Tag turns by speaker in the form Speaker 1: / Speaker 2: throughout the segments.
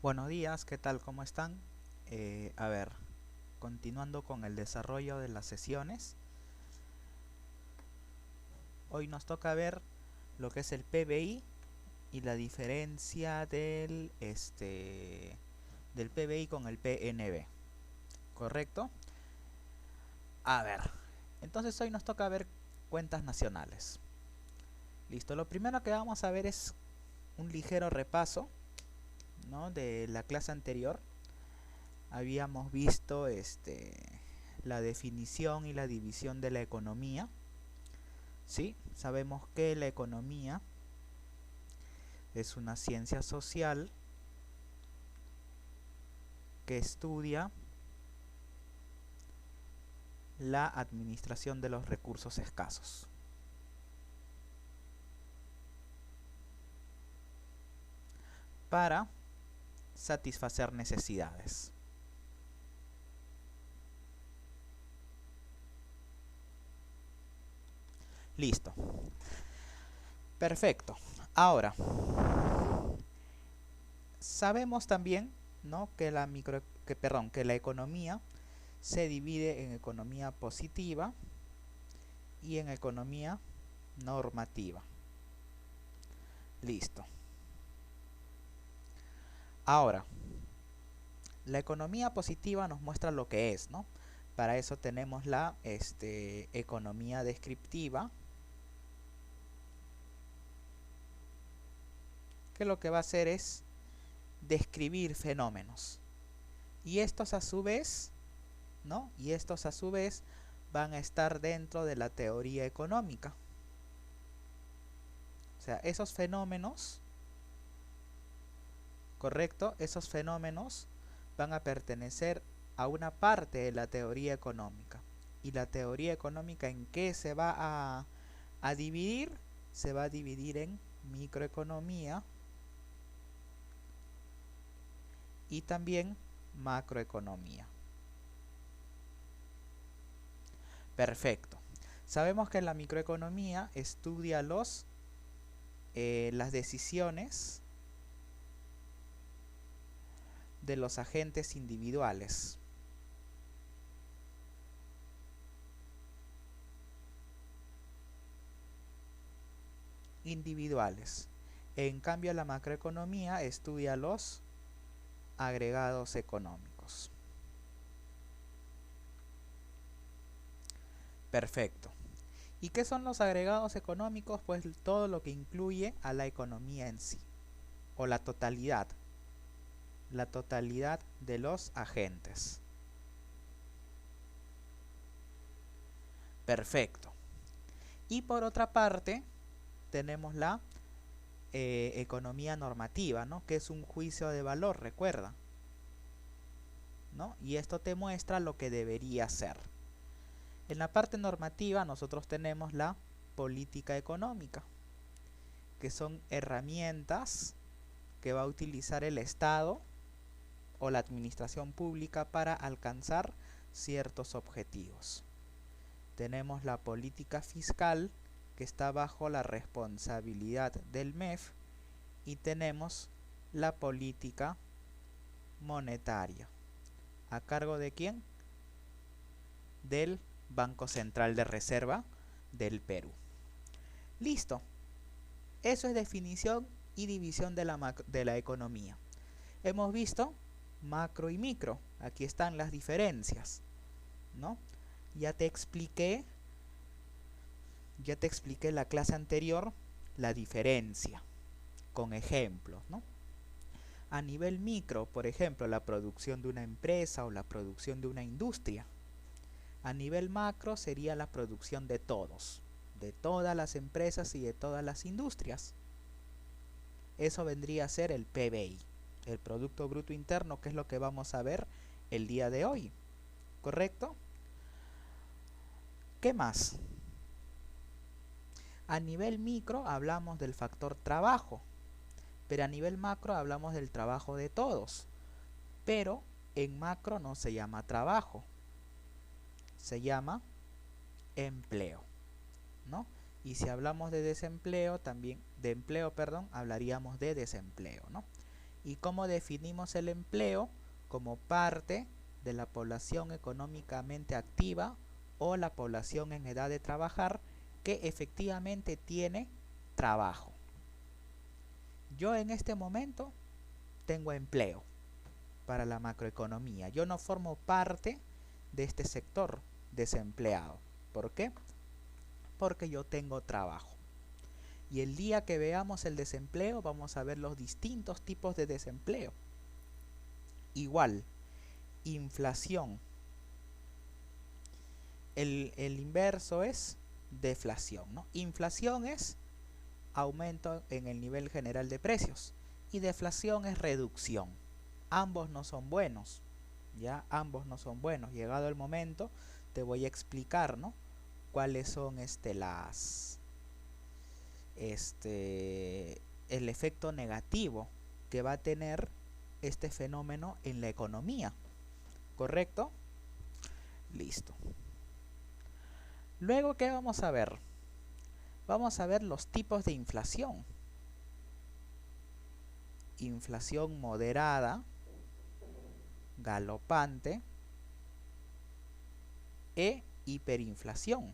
Speaker 1: Buenos días, ¿qué tal? ¿Cómo están? A ver, continuando con el desarrollo de las sesiones, hoy nos toca ver lo que es el PBI y la diferencia del PBI con el PNB, ¿correcto? A ver, entonces hoy nos toca ver cuentas nacionales. Listo, lo primero que vamos a ver es un ligero repaso, ¿no?, de la clase anterior. Habíamos visto la definición y la división de la economía. Sí, sabemos que la economía es una ciencia social que estudia la administración de los recursos escasos. Para satisfacer necesidades. Listo. Perfecto. Ahora, sabemos también, ¿no?, que la economía se divide en economía positiva y en economía normativa. Listo. Ahora, la economía positiva nos muestra lo que es, ¿no? Para eso tenemos la economía descriptiva, que lo que va a hacer es describir fenómenos. Y estos a su vez, ¿no?, y estos a su vez van a estar dentro de la teoría económica. O sea, esos fenómenos, correcto, esos fenómenos van a pertenecer a una parte de la teoría económica. ¿Y la teoría económica en qué se va a dividir? Se va a dividir en microeconomía y también macroeconomía. Perfecto. Sabemos que la microeconomía estudia las decisiones de los agentes individuales. En cambio, la macroeconomía estudia los agregados económicos. Perfecto. ¿Y qué son los agregados económicos? Pues todo lo que incluye a la economía en sí, o la totalidad de los agentes. Perfecto. Y por otra parte, tenemos la economía normativa, ¿no?, que es un juicio de valor, recuerda, ¿no? Y esto te muestra lo que debería ser. En la parte normativa nosotros tenemos la política económica, que son herramientas que va a utilizar el Estado o la administración pública para alcanzar ciertos objetivos. Tenemos la política fiscal, que está bajo la responsabilidad del MEF, y tenemos la política monetaria. ¿A cargo de quién? Del Banco Central de Reserva del Perú. Listo. Eso es definición y división de la economía. Hemos visto macro y micro. Aquí están las diferencias, ¿no? Ya te expliqué la clase anterior la diferencia con ejemplos, ¿no? A nivel micro, por ejemplo, la producción de una empresa o la producción de una industria. A nivel macro sería la producción de todos, de todas las empresas y de todas las industrias. Eso vendría a ser el PBI, el Producto Bruto Interno, que es lo que vamos a ver el día de hoy, ¿correcto? ¿Qué más? A nivel micro hablamos del factor trabajo, pero a nivel macro hablamos del trabajo de todos. Pero en macro no se llama trabajo, se llama empleo, ¿no? Y si hablamos de desempleo, también de empleo, perdón, hablaríamos de desempleo, ¿no? ¿Y cómo definimos el empleo? Como parte de la población económicamente activa o la población en edad de trabajar que efectivamente tiene trabajo. Yo en este momento tengo empleo para la macroeconomía. Yo no formo parte de este sector desempleado. ¿Por qué? Porque yo tengo trabajo. Y el día que veamos el desempleo, vamos a ver los distintos tipos de desempleo. Igual, inflación. El inverso es deflación, ¿no? Inflación es aumento en el nivel general de precios y deflación es reducción. Ambos no son buenos, ya ambos no son buenos. Llegado el momento, te voy a explicar, ¿no? Cuáles son el efecto negativo que va a tener este fenómeno en la economía. ¿Correcto? Listo. Luego, ¿qué vamos a ver? Vamos a ver los tipos de inflación. Inflación moderada, galopante e hiperinflación.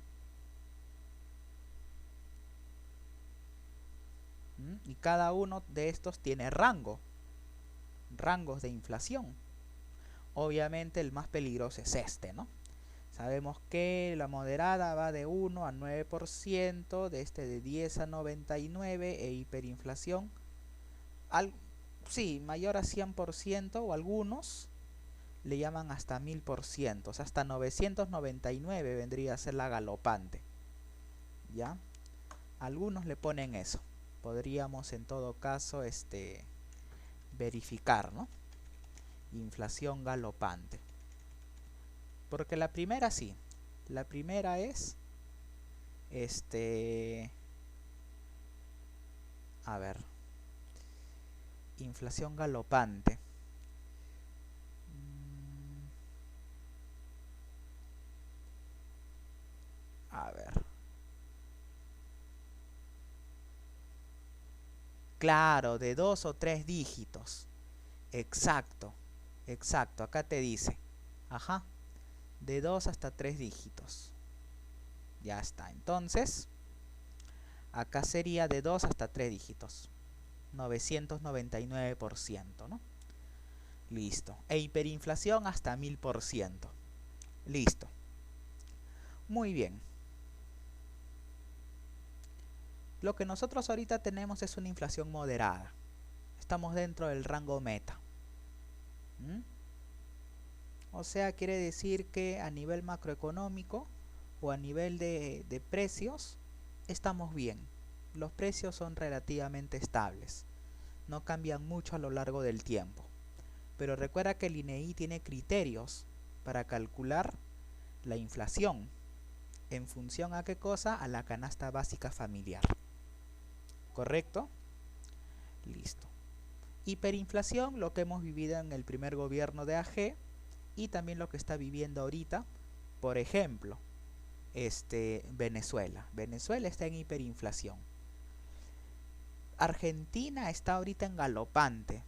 Speaker 1: Y cada uno de estos tiene rangos de inflación. Obviamente el más peligroso es este, ¿no? Sabemos que la moderada va de 1 a 9%, de 10 a 99 e hiperinflación, sí, mayor a 100% o algunos le llaman hasta 1000%, o sea, hasta 999 vendría a ser la galopante. ¿Ya? Algunos le ponen eso. Podríamos en todo caso verificar, ¿no? Inflación galopante. Porque la primera sí. La primera es a ver. Inflación galopante. A ver. Claro, de 2 o 3 dígitos. Exacto. Exacto, acá te dice. Ajá. De 2 hasta 3 dígitos. Ya está. Entonces, acá sería de 2 hasta 3 dígitos. 999%, ¿no? Listo. E hiperinflación hasta 1000%. Listo. Muy bien. Lo que nosotros ahorita tenemos es una inflación moderada. Estamos dentro del rango meta. O sea, quiere decir que a nivel macroeconómico o a nivel de precios, estamos bien. Los precios son relativamente estables. No cambian mucho a lo largo del tiempo. Pero recuerda que el INEI tiene criterios para calcular la inflación. ¿En función a qué cosa? A la canasta básica familiar. ¿Correcto? Listo. Hiperinflación, lo que hemos vivido en el primer gobierno de AG y también lo que está viviendo ahorita, por ejemplo, Venezuela. Venezuela está en hiperinflación. Argentina está ahorita en galopante.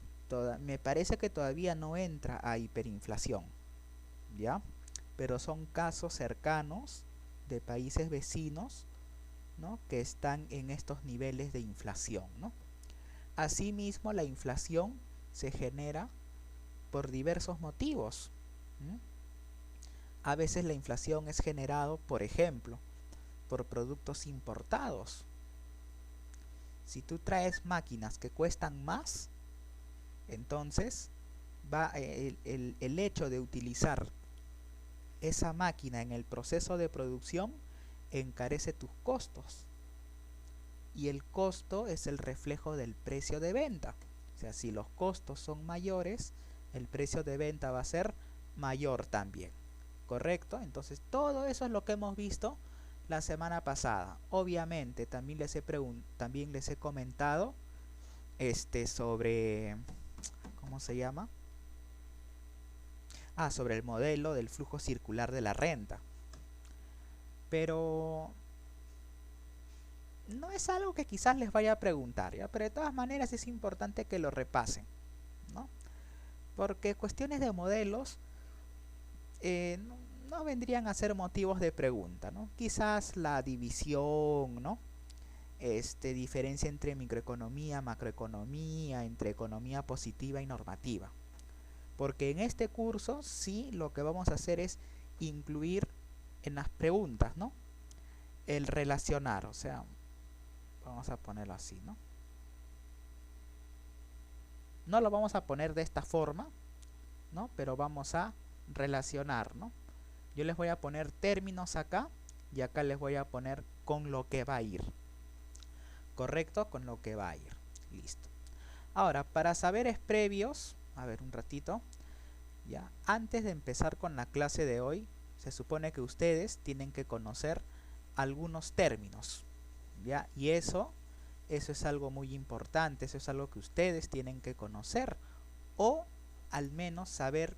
Speaker 1: Me parece que todavía no entra a hiperinflación, ¿ya? Pero son casos cercanos de países vecinos, ¿no? Que están en estos niveles de inflación, ¿no? Asimismo, la inflación se genera por diversos motivos. A veces la inflación es generada, por ejemplo, por productos importados. Si tú traes máquinas que cuestan más, entonces el hecho de utilizar esa máquina en el proceso de producción encarece tus costos. Y el costo es el reflejo del precio de venta. O sea, si los costos son mayores, el precio de venta va a ser mayor también. ¿Correcto? Entonces todo eso es lo que hemos visto la semana pasada. Obviamente también les he comentado sobre, ¿cómo se llama? Sobre el modelo del flujo circular de la renta. Pero no es algo que quizás les vaya a preguntar, ¿ya? Pero de todas maneras es importante que lo repasen. porque cuestiones de modelos no, no vendrían a ser motivos de pregunta, ¿no? Quizás la división, ¿no? Diferencia entre microeconomía, macroeconomía, entre economía positiva y normativa. Porque en este curso sí lo que vamos a hacer es incluir en las preguntas, ¿no? El relacionar, o sea, vamos a ponerlo así, ¿no? No lo vamos a poner de esta forma, ¿no? Pero vamos a relacionar, ¿no? Yo les voy a poner términos acá y acá les voy a poner con lo que va a ir. ¿Correcto? Con lo que va a ir. Listo. Ahora, para saberes previos, a ver un ratito, ya, antes de empezar con la clase de hoy, se supone que ustedes tienen que conocer algunos términos, ¿ya? Y eso es algo muy importante, eso es algo que ustedes tienen que conocer, o al menos saber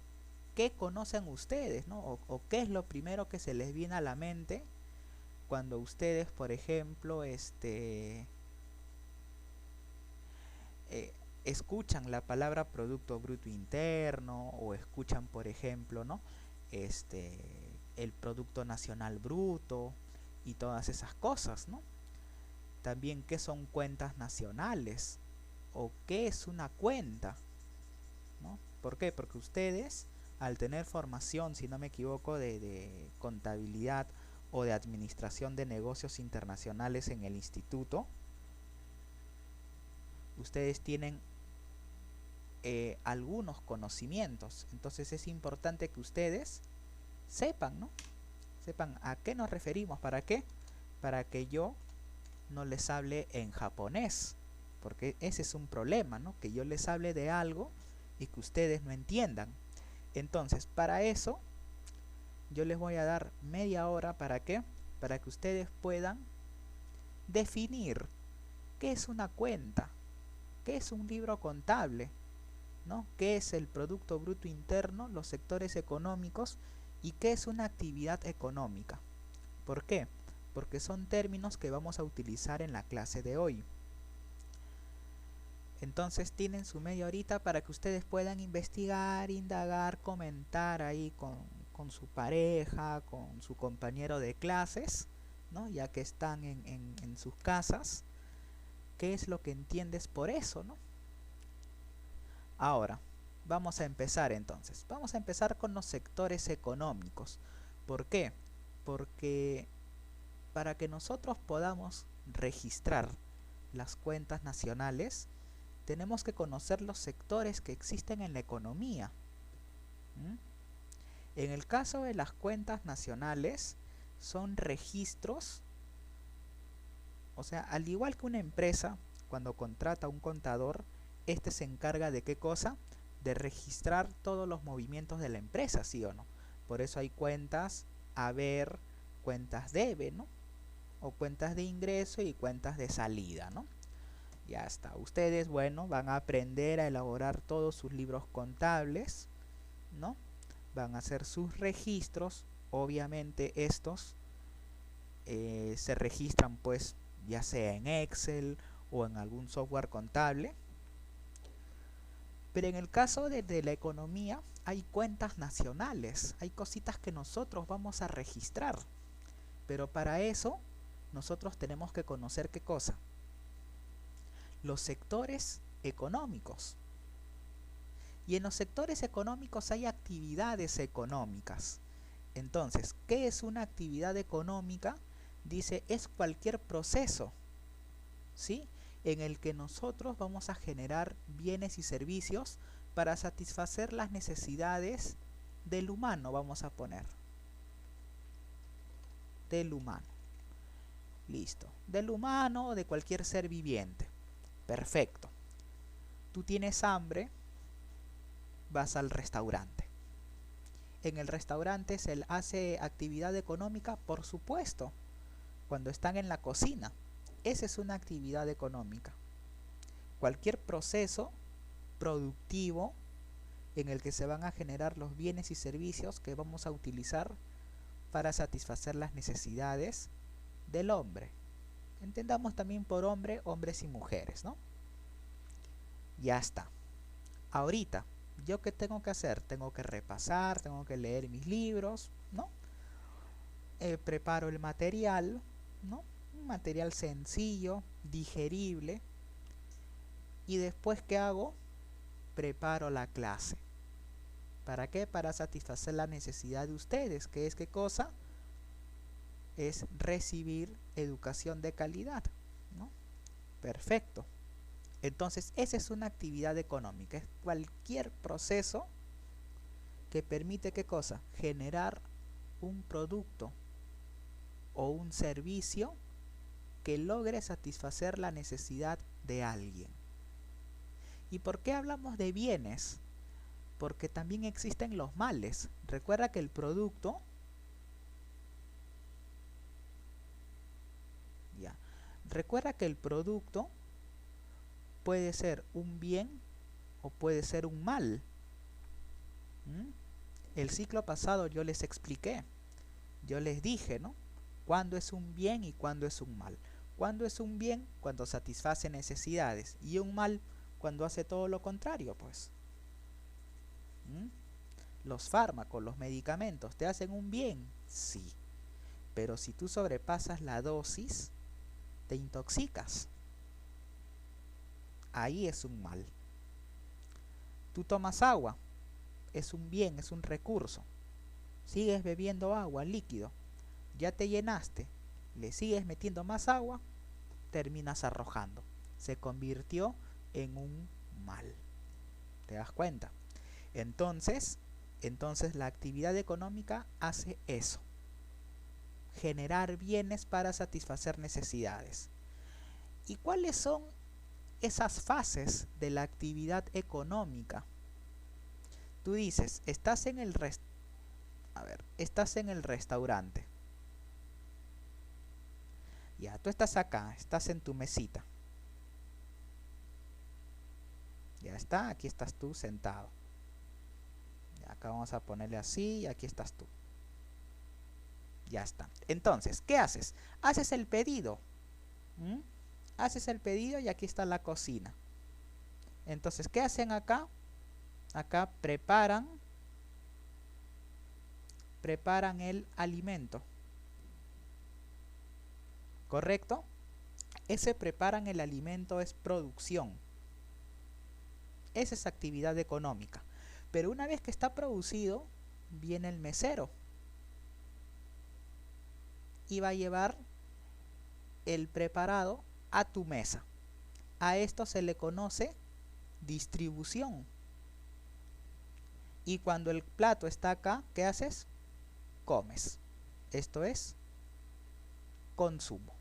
Speaker 1: qué conocen ustedes, ¿no? O qué es lo primero que se les viene a la mente cuando ustedes, por ejemplo, escuchan la palabra Producto Bruto Interno, o escuchan, por ejemplo, ¿no? El Producto Nacional Bruto y todas esas cosas, ¿no? También qué son cuentas nacionales o qué es una cuenta, ¿no? ¿Por qué? Porque ustedes, al tener formación, si no me equivoco, de contabilidad o de administración de negocios internacionales en el instituto, ustedes tienen algunos conocimientos. Entonces es importante que ustedes sepan, ¿no? Sepan a qué nos referimos. ¿Para qué? Para que yo no les hable en japonés, porque ese es un problema, ¿no? Que yo les hable de algo y que ustedes no entiendan. Entonces, para eso yo les voy a dar media hora. ¿Para qué? Para que ustedes puedan definir qué es una cuenta, qué es un libro contable, ¿no? ¿Qué es el Producto Bruto Interno, los sectores económicos y qué es una actividad económica? ¿Por qué? Porque son términos que vamos a utilizar en la clase de hoy. Entonces tienen su media horita para que ustedes puedan investigar, indagar, comentar ahí con su pareja, con su compañero de clases, ¿no? Ya que están en sus casas. ¿Qué es lo que entiendes por eso, ¿no? Ahora, vamos a empezar entonces. Vamos a empezar con los sectores económicos. ¿Por qué? Porque para que nosotros podamos registrar las cuentas nacionales, tenemos que conocer los sectores que existen en la economía. En el caso de las cuentas nacionales, son registros, o sea, al igual que una empresa, cuando contrata a un contador, este se encarga de ¿qué cosa? De registrar todos los movimientos de la empresa, ¿sí o no? Por eso hay cuentas haber, cuentas debe, ¿no? O cuentas de ingreso y cuentas de salida, ¿no? Ya está. Ustedes, bueno, van a aprender a elaborar todos sus libros contables, ¿no? Van a hacer sus registros. Obviamente estos se registran, pues, ya sea en Excel o en algún software contable. Pero en el caso de la economía, hay cuentas nacionales, hay cositas que nosotros vamos a registrar. Pero para eso, nosotros tenemos que conocer ¿qué cosa? Los sectores económicos. Y en los sectores económicos hay actividades económicas. Entonces, ¿qué es una actividad económica? Dice, es cualquier proceso, ¿sí? En el que nosotros vamos a generar bienes y servicios para satisfacer las necesidades del humano, vamos a poner. Del humano. Listo. Del humano o de cualquier ser viviente. Perfecto. Tú tienes hambre, vas al restaurante. En el restaurante se hace actividad económica, por supuesto, cuando están en la cocina. Esa es una actividad económica. Cualquier proceso productivo en el que se van a generar los bienes y servicios que vamos a utilizar para satisfacer las necesidades del hombre. Entendamos también por hombre, hombres y mujeres, ¿no? Ya está. Ahorita, ¿yo qué tengo que hacer? Tengo que repasar, tengo que leer mis libros, ¿no? Preparo el material, ¿no? Un material sencillo, digerible. Y después, ¿qué hago? Preparo la clase. ¿Para qué? Para satisfacer la necesidad de ustedes, que es ¿qué cosa? Es recibir educación de calidad, ¿no? Perfecto. Entonces, esa es una actividad económica. Es cualquier proceso que permite ¿qué cosa? Generar un producto o un servicio que logre satisfacer la necesidad de alguien. ¿Y por qué hablamos de bienes? Porque también existen los males. Recuerda que el producto, ya, recuerda que el producto puede ser un bien o puede ser un mal. El ciclo pasado yo les expliqué, yo les dije, ¿no? Cuándo es un bien y cuándo es un mal. Cuándo es un bien, cuando satisface necesidades, y un mal, cuando hace todo lo contrario, pues. Los fármacos, los medicamentos, ¿te hacen un bien? Sí. Pero si tú sobrepasas la dosis, te intoxicas. Ahí es un mal. Tú tomas agua, es un bien, es un recurso. Sigues bebiendo agua, líquido. Ya te llenaste, le sigues metiendo más agua, terminas arrojando. Se convirtió en un mal. ¿Te das cuenta? Entonces la actividad económica hace eso. Generar bienes para satisfacer necesidades. ¿Y cuáles son esas fases de la actividad económica? Tú dices, estás en el restaurante. Ya, tú estás acá, estás en tu mesita. Ya está, aquí estás tú sentado. Ya, acá vamos a ponerle así y aquí estás tú. Ya está. Entonces, ¿qué haces? Haces el pedido. Haces el pedido y aquí está la cocina. Entonces, ¿qué hacen acá? Acá preparan el alimento. ¿Correcto? Ese preparan el alimento es producción. Esa es actividad económica. Pero una vez que está producido, viene el mesero y va a llevar el preparado a tu mesa. A esto se le conoce distribución. Y cuando el plato está acá, ¿qué haces? Comes. Esto es consumo.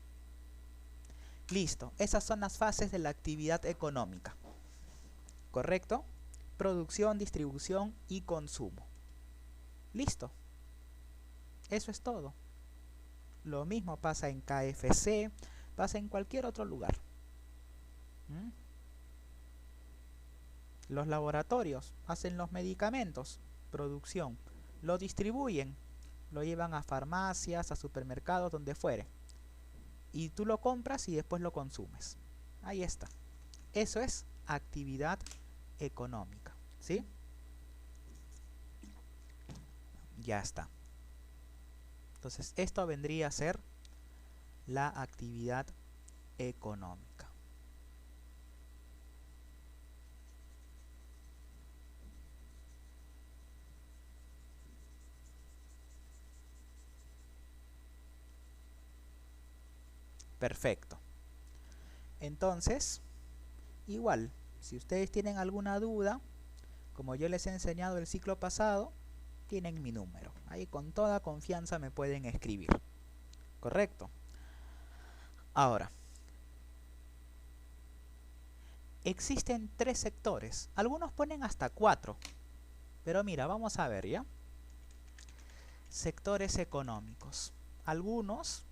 Speaker 1: Listo, esas son las fases de la actividad económica. ¿Correcto? Producción, distribución y consumo. Listo. Eso es todo. Lo mismo pasa en KFC, pasa en cualquier otro lugar. Los laboratorios hacen los medicamentos, producción. Lo distribuyen, lo llevan a farmacias, a supermercados, donde fuere. Y tú lo compras y después lo consumes. Ahí está. Eso es actividad económica. ¿Sí? Ya está. Entonces, esto vendría a ser la actividad económica. Perfecto. Entonces, igual, si ustedes tienen alguna duda, como yo les he enseñado el ciclo pasado, tienen mi número. Ahí con toda confianza me pueden escribir. ¿Correcto? Ahora, existen 3 sectores. Algunos ponen hasta 4. Pero mira, vamos a ver, ¿ya? Sectores económicos. Algunos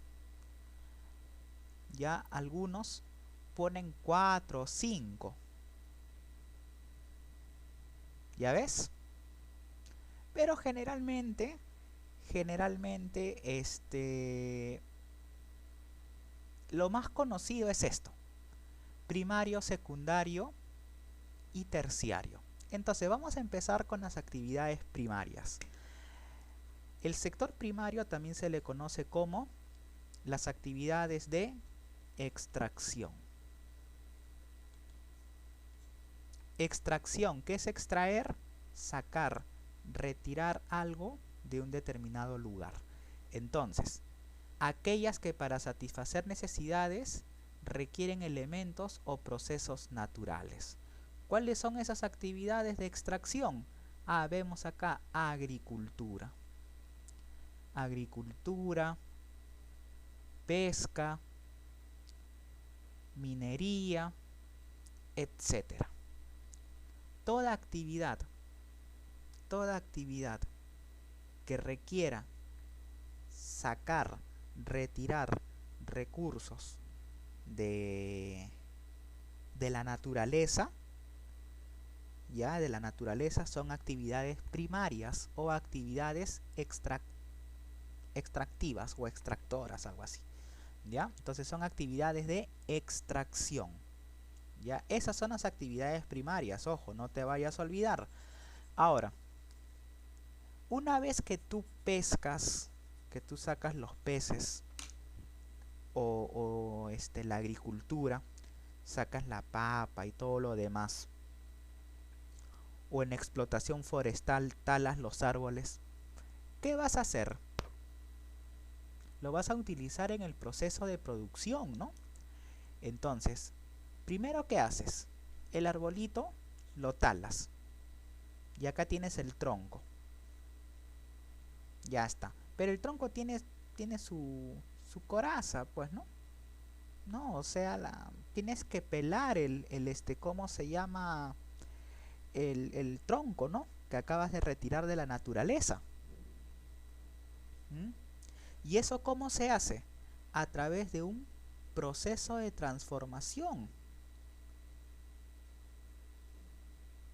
Speaker 1: ponen 4 o 5. ¿Ya ves? Pero generalmente, lo más conocido es esto: primario, secundario y terciario. Entonces vamos a empezar con las actividades primarias. El sector primario también se le conoce como las actividades de extracción. Extracción, ¿qué es extraer? Sacar, retirar algo de un determinado lugar. Entonces, aquellas que para satisfacer necesidades requieren elementos o procesos naturales. ¿Cuáles son esas actividades de extracción? Vemos acá agricultura. Agricultura, pesca, minería, etcétera. Toda actividad que requiera sacar, retirar recursos de la naturaleza, ya de la naturaleza, son actividades primarias o actividades extractivas o extractoras, algo así, ¿ya? Entonces son actividades de extracción, ¿ya? Esas son las actividades primarias, ojo, no te vayas a olvidar. Ahora, una vez que tú pescas, que tú sacas los peces o la agricultura, sacas la papa y todo lo demás, o en explotación forestal talas los árboles, ¿qué vas a hacer? Lo vas a utilizar en el proceso de producción, ¿no? Entonces, primero, ¿qué haces? El arbolito lo talas y acá tienes el tronco. Ya está. Pero el tronco tiene su coraza, pues, ¿no? No, o sea, tienes que pelar ¿cómo se llama? El tronco, ¿no? Que acabas de retirar de la naturaleza. ¿Mm? ¿Y eso cómo se hace? A través de un proceso de transformación.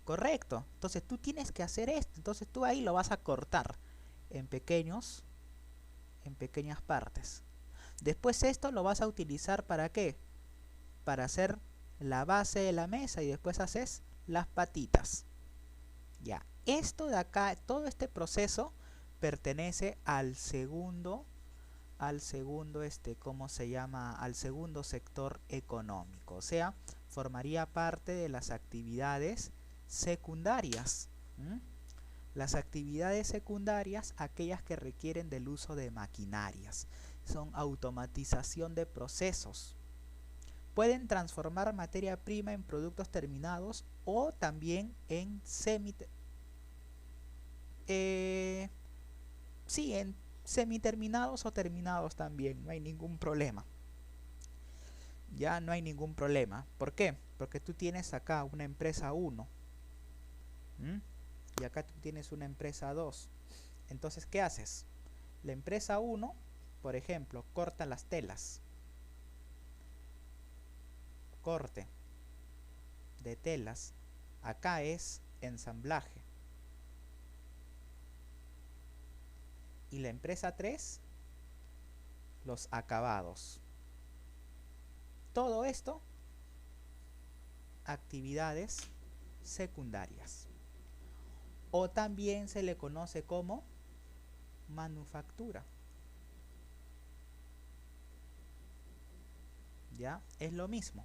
Speaker 1: Correcto. Entonces tú tienes que hacer esto. Entonces tú ahí lo vas a cortar en pequeñas partes. Después esto lo vas a utilizar ¿para qué? Para hacer la base de la mesa y después haces las patitas. Ya, esto de acá, todo este proceso pertenece al segundo, ¿cómo se llama? Al segundo sector económico. O sea, formaría parte de las actividades secundarias. Las actividades secundarias, aquellas que requieren del uso de maquinarias, son automatización de procesos. Pueden transformar materia prima en productos terminados o también en en semiterminados o terminados también, no hay ningún problema. Ya no hay ningún problema. ¿Por qué? Porque tú tienes acá una empresa 1 y acá tú tienes una empresa 2. Entonces, ¿qué haces? La empresa 1, por ejemplo, corta las telas. Corte de telas. Acá es ensamblaje. Y la empresa 3, los acabados. Todo esto, actividades secundarias. O también se le conoce como manufactura. ¿Ya? Es lo mismo.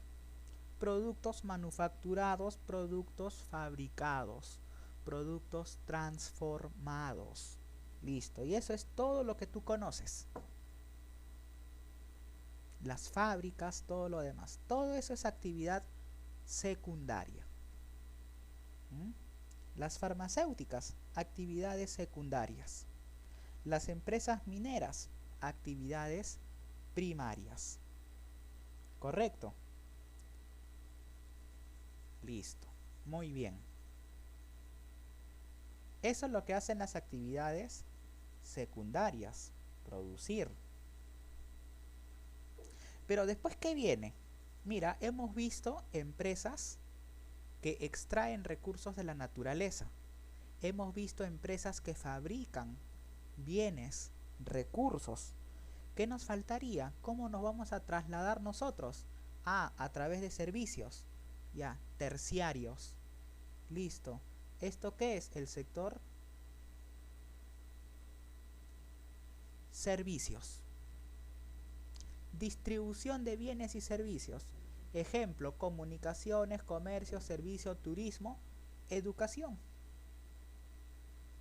Speaker 1: Productos manufacturados, productos fabricados, productos transformados. Listo. Y eso es todo lo que tú conoces. Las fábricas, todo lo demás. Todo eso es actividad secundaria. Las farmacéuticas, actividades secundarias. Las empresas mineras, actividades primarias. ¿Correcto? Listo. Muy bien. Eso es lo que hacen las actividades secundarias. Producir. Pero después, ¿qué viene? Mira, hemos visto empresas que extraen recursos de la naturaleza. Hemos visto empresas que fabrican bienes, recursos. ¿Qué nos faltaría? ¿Cómo nos vamos a trasladar nosotros? A través de servicios, ya, terciarios. Listo. ¿Esto qué es? El sector servicios. Distribución de bienes y servicios. Ejemplo, comunicaciones, comercio, servicio, turismo, educación.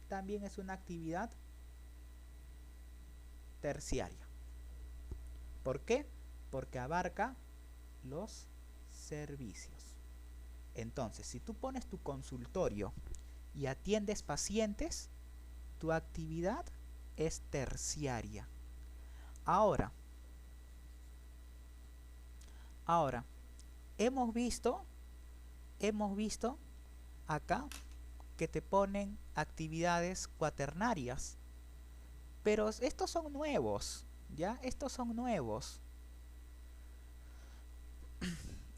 Speaker 1: También es una actividad terciaria. ¿Por qué? Porque abarca los servicios. Entonces, si tú pones tu consultorio y atiendes pacientes, tu actividad es terciaria. Ahora, hemos visto acá que te ponen actividades cuaternarias, pero estos son nuevos, ¿ya? Estos son nuevos.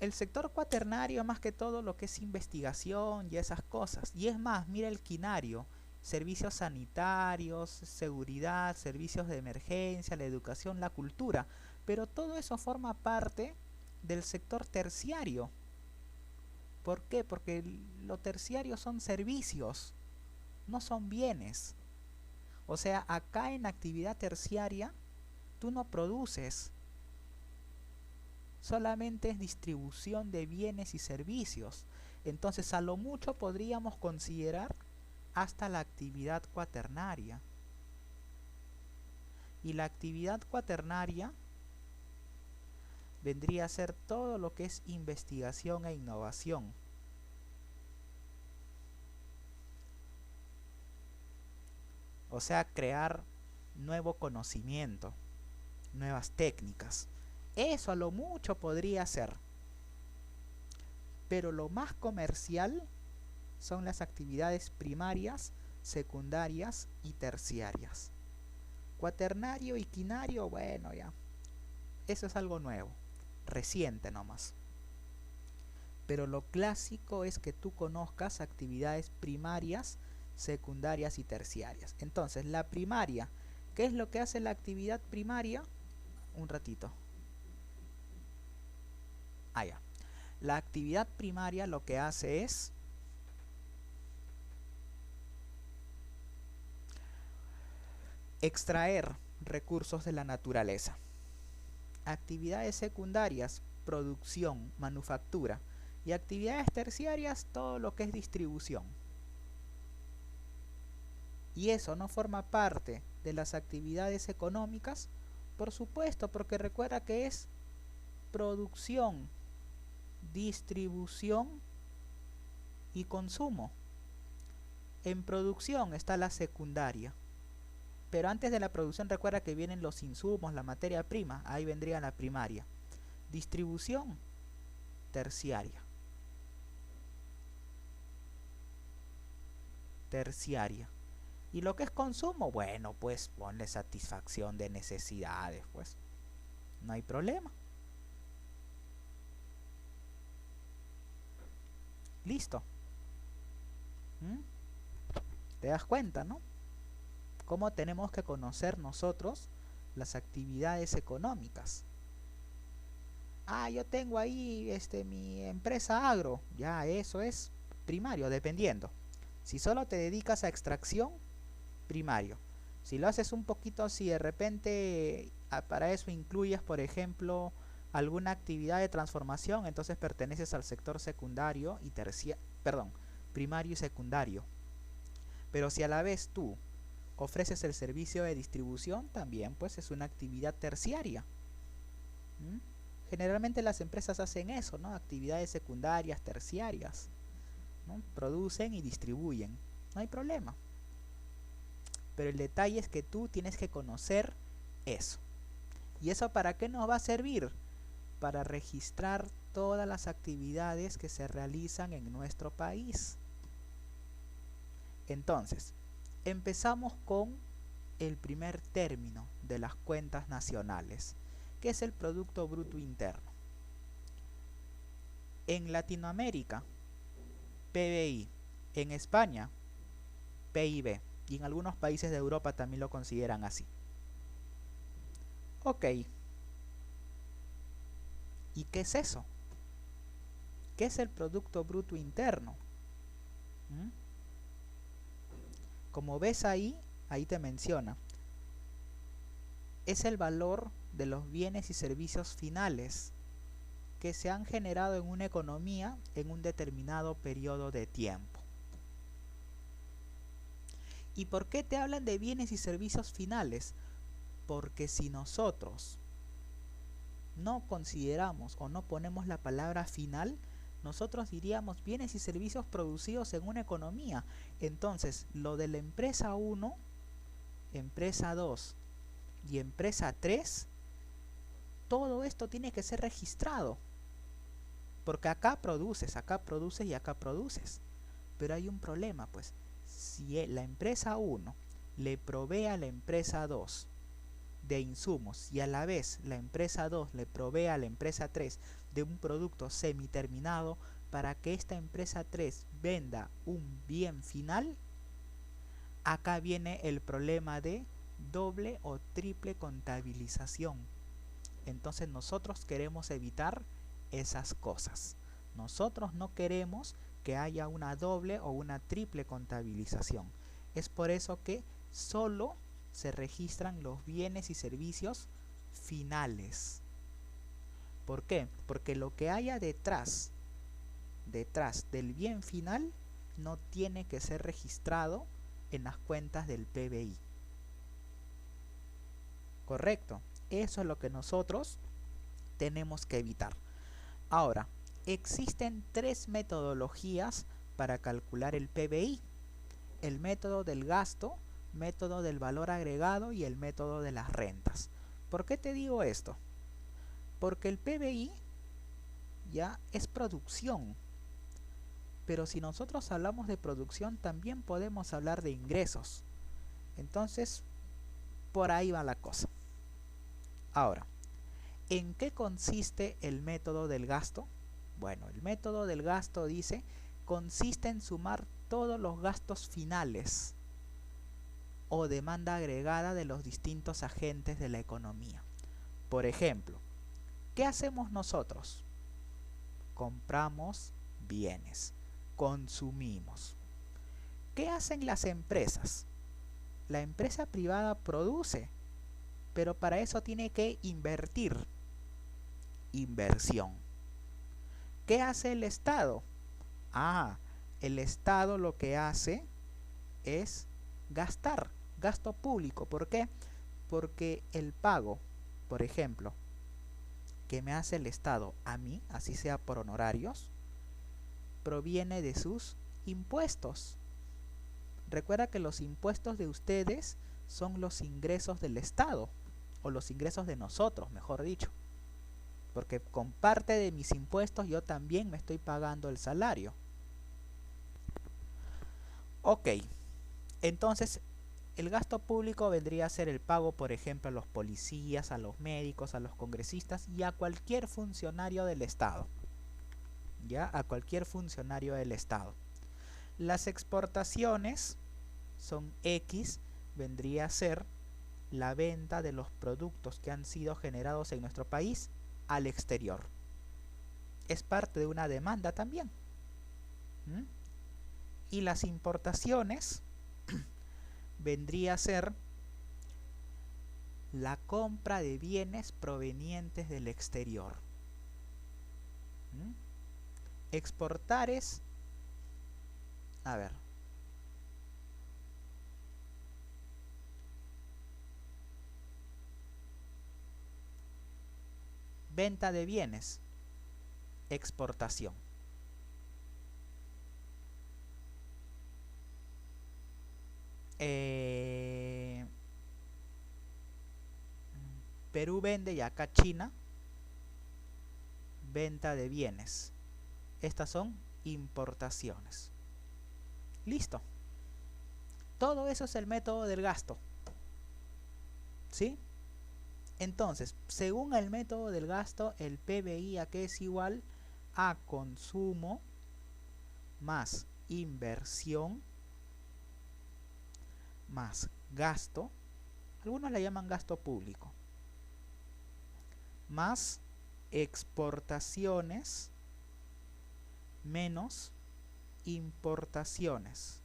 Speaker 1: El sector cuaternario más que todo lo que es investigación y esas cosas. Y es más, mira el quinario, servicios sanitarios, seguridad, servicios de emergencia, la educación, la cultura. Pero todo eso forma parte del sector terciario. ¿Por qué? Porque lo terciario son servicios, no son bienes. O sea, acá en actividad terciaria, tú no produces. Solamente es distribución de bienes y servicios. Entonces, a lo mucho podríamos considerar hasta la actividad cuaternaria. Y la actividad cuaternaria vendría a ser todo lo que es investigación e innovación. O sea, crear nuevo conocimiento, nuevas técnicas. Eso a lo mucho podría ser. Pero lo más comercial son las actividades primarias, secundarias y terciarias. Cuaternario y quinario, bueno, ya. Eso es algo nuevo, reciente nomás. Pero lo clásico es que tú conozcas actividades primarias, secundarias y terciarias. Entonces, la primaria, ¿qué es lo que hace la actividad primaria? Un ratito. Ya. La actividad primaria lo que hace es extraer recursos de la naturaleza. Actividades secundarias, producción, manufactura. Y actividades terciarias, todo lo que es distribución. Y eso no forma parte de las actividades económicas, por supuesto, porque recuerda que es producción, distribución y consumo. En producción está la secundaria. Pero antes de la producción recuerda que vienen los insumos, la materia prima, ahí vendría la primaria. Distribución, terciaria. Terciaria. Y lo que es consumo, bueno, pues ponle satisfacción de necesidades, pues. No hay problema. Listo. ¿Te das cuenta, no? Cómo tenemos que conocer nosotros las actividades económicas. Yo tengo ahí mi empresa agro. Ya, eso es primario, dependiendo. Si solo te dedicas a extracción, primario. Si lo haces un poquito, si de repente para eso incluyes, por ejemplo, alguna actividad de transformación, entonces perteneces al sector secundario y primario y secundario. Pero si a la vez tú ofreces el servicio de distribución, también pues es una actividad terciaria. Generalmente las empresas hacen eso, ¿no? Actividades secundarias, terciarias, ¿no? Producen y distribuyen, no hay problema. Pero el detalle es que tú tienes que conocer eso. ¿Y eso para qué nos va a servir? Para registrar todas las actividades que se realizan en nuestro país. Entonces, empezamos con el primer término de las cuentas nacionales, que es el Producto Bruto Interno. En Latinoamérica, PBI. En España, PIB. Y en algunos países de Europa también lo consideran así. Ok. ¿Y qué es eso? ¿Qué es el Producto Bruto Interno? Como ves ahí te menciona, es el valor de los bienes y servicios finales que se han generado en una economía en un determinado periodo de tiempo. ¿Y por qué te hablan de bienes y servicios finales? Porque si nosotros no consideramos o no ponemos la palabra final, nosotros diríamos bienes y servicios producidos en una economía. Entonces, lo de la empresa 1, empresa 2 y empresa 3, todo esto tiene que ser registrado. Porque acá produces y acá produces. Pero hay un problema, pues. Si la empresa 1 le provee a la empresa 2 de insumos y a la vez la empresa 2 le provee a la empresa 3 de un producto semiterminado para que esta empresa 3 venda un bien final, acá viene el problema de doble o triple contabilización. Entonces nosotros queremos evitar esas cosas. Nosotros no queremos que haya una doble o una triple contabilización. Es por eso que solo se registran los bienes y servicios finales. ¿Por qué? Porque lo que haya detrás del bien final no tiene que ser registrado en las cuentas del PBI. ¿Correcto? Eso es lo que nosotros tenemos que evitar. Ahora, existen 3 metodologías para calcular el PBI. El método del gasto, método del valor agregado y el método de las rentas. ¿Por qué te digo esto? Porque el PBI ya es producción. Pero si nosotros hablamos de producción, también podemos hablar de ingresos. Entonces, por ahí va la cosa. Ahora, ¿en qué consiste el método del gasto? Bueno, el método del gasto dice, consiste en sumar todos los gastos finales o demanda agregada de los distintos agentes de la economía. Por ejemplo, ¿qué hacemos nosotros? Compramos bienes, consumimos. ¿Qué hacen las empresas? La empresa privada produce, pero para eso tiene que invertir. Inversión. ¿Qué hace el Estado? El Estado lo que hace es gastar, gasto público. ¿Por qué? Porque el pago, por ejemplo, que me hace el Estado a mí, así sea por honorarios, proviene de sus impuestos. Recuerda que los impuestos de ustedes son los ingresos del Estado, o los ingresos de nosotros, mejor dicho. Porque con parte de mis impuestos yo también me estoy pagando el salario. Ok, entonces el gasto público vendría a ser el pago, por ejemplo, a los policías, a los médicos, a los congresistas y a cualquier funcionario del Estado. ¿Ya? A cualquier funcionario del Estado. Las exportaciones son X, vendría a ser la venta de los productos que han sido generados en nuestro país al exterior. Es parte de una demanda también. Y las importaciones vendría a ser la compra de bienes provenientes del exterior. Exportar es, a ver, venta de bienes, exportación. Perú vende y acá China, venta de bienes. Estas son importaciones. Listo. Todo eso es el método del gasto. ¿Sí? Entonces, según el método del gasto, el PBI aquí es igual a consumo más inversión más gasto, algunos le llaman gasto público, más exportaciones menos importaciones.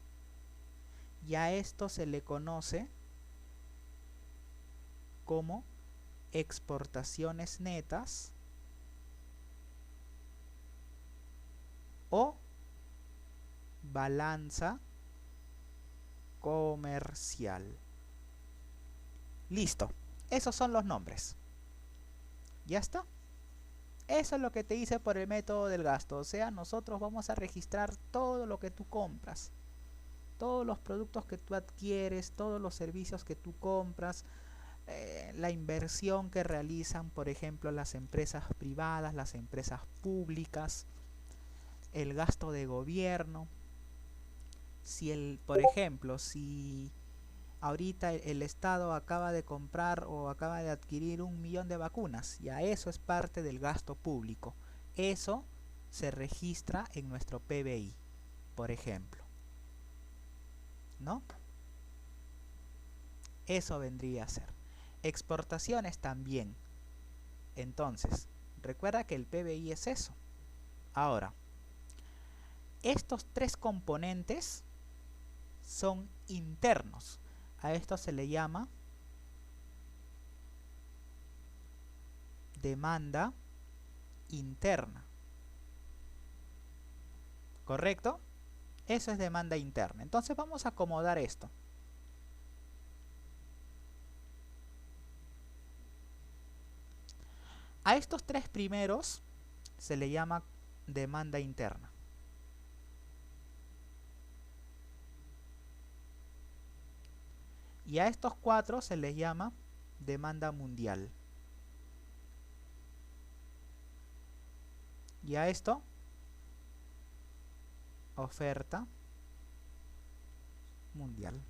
Speaker 1: y a esto se le conoce como exportaciones netas o balanza comercial. Listo, esos son los nombres. ¿Ya está? Eso es lo que te hice por el método del gasto. O sea, nosotros vamos a registrar todo lo que tú compras, todos los productos que tú adquieres, todos los servicios que tú compras, la inversión que realizan, por ejemplo, las empresas privadas, las empresas públicas, el gasto de gobierno. Si por ejemplo, si ahorita el Estado acaba de comprar o acaba de adquirir 1.000.000 de vacunas, ya eso es parte del gasto público. Eso se registra en nuestro PBI, por ejemplo, ¿no? Eso vendría a ser. Exportaciones también. Entonces, recuerda que el PBI es eso. Ahora, estos tres componentes son internos. A esto se le llama demanda interna. ¿Correcto? Eso es demanda interna. Entonces vamos a acomodar esto. A estos tres primeros se le llama demanda interna. Y a estos cuatro se les llama demanda mundial. Y a esto, oferta mundial.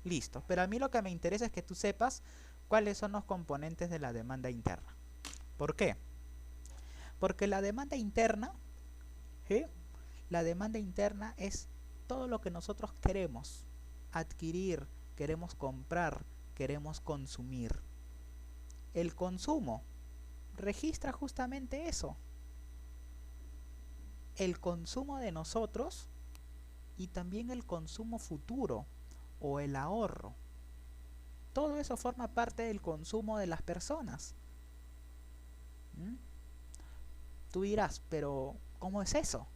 Speaker 1: Listo. Pero a mí lo que me interesa es que tú sepas cuáles son los componentes de la demanda interna. ¿Por qué? Porque la demanda interna, ¿sí? La demanda interna es todo lo que nosotros queremos adquirir, queremos comprar, queremos consumir. El consumo registra justamente eso. El consumo de nosotros y también el consumo futuro o el ahorro. Todo eso forma parte del consumo de las personas. Tú dirás, pero ¿cómo es eso?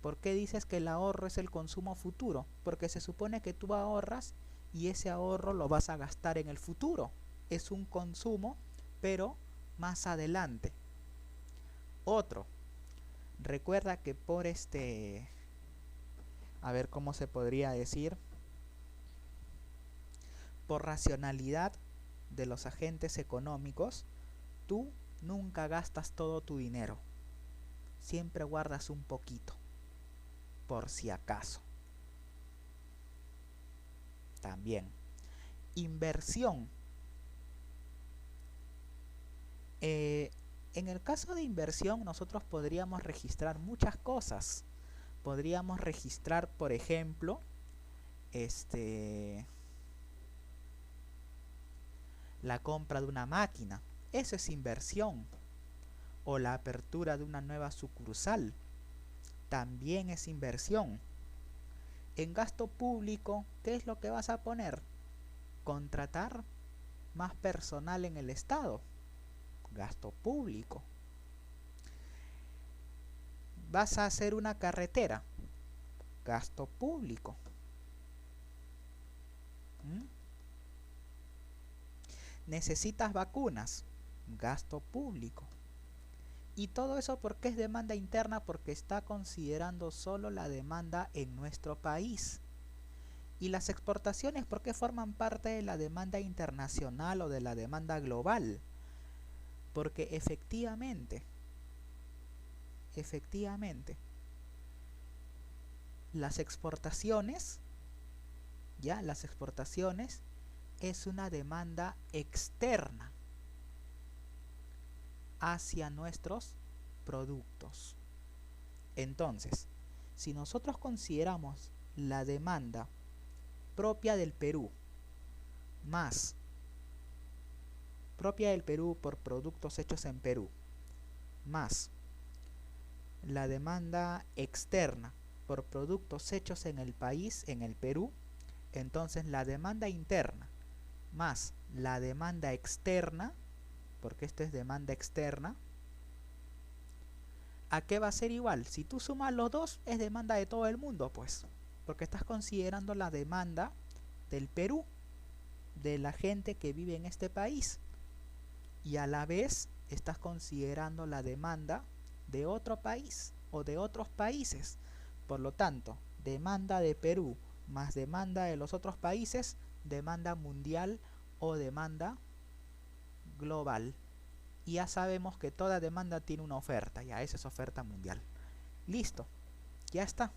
Speaker 1: ¿Por qué dices que el ahorro es el consumo futuro? Porque se supone que tú ahorras y ese ahorro lo vas a gastar en el futuro. Es un consumo, pero más adelante. Otro. Recuerda que por a ver cómo se podría decir, por racionalidad de los agentes económicos, tú nunca gastas todo tu dinero. Siempre guardas un poquito, por si acaso. También. Inversión. En el caso de inversión, nosotros podríamos registrar muchas cosas. Podríamos registrar, por ejemplo, la compra de una máquina. Eso es inversión. O la apertura de una nueva sucursal. También es inversión. En gasto público, ¿qué es lo que vas a poner? Contratar más personal en el Estado. Gasto público. Vas a hacer una carretera. Gasto público. Necesitas vacunas. Gasto público. Y todo eso, ¿por qué es demanda interna? Porque está considerando solo la demanda en nuestro país. Y las exportaciones, ¿por qué forman parte de la demanda internacional o de la demanda global? Porque efectivamente, las exportaciones es una demanda externa hacia nuestros productos. Entonces, si nosotros consideramos la demanda propia del Perú, más propia del Perú por productos hechos en Perú, más la demanda externa por productos hechos en el país, en el Perú, Entonces la demanda interna más la demanda externa, porque esto es demanda externa, ¿a qué va a ser igual? Si tú sumas los dos, es demanda de todo el mundo, pues, porque estás considerando la demanda del Perú, de la gente que vive en este país, y a la vez estás considerando la demanda de otro país o de otros países. Por lo tanto, demanda de Perú más demanda de los otros países, demanda mundial o demanda global. Y ya sabemos que toda demanda tiene una oferta, ya esa es oferta mundial. Listo, ya está.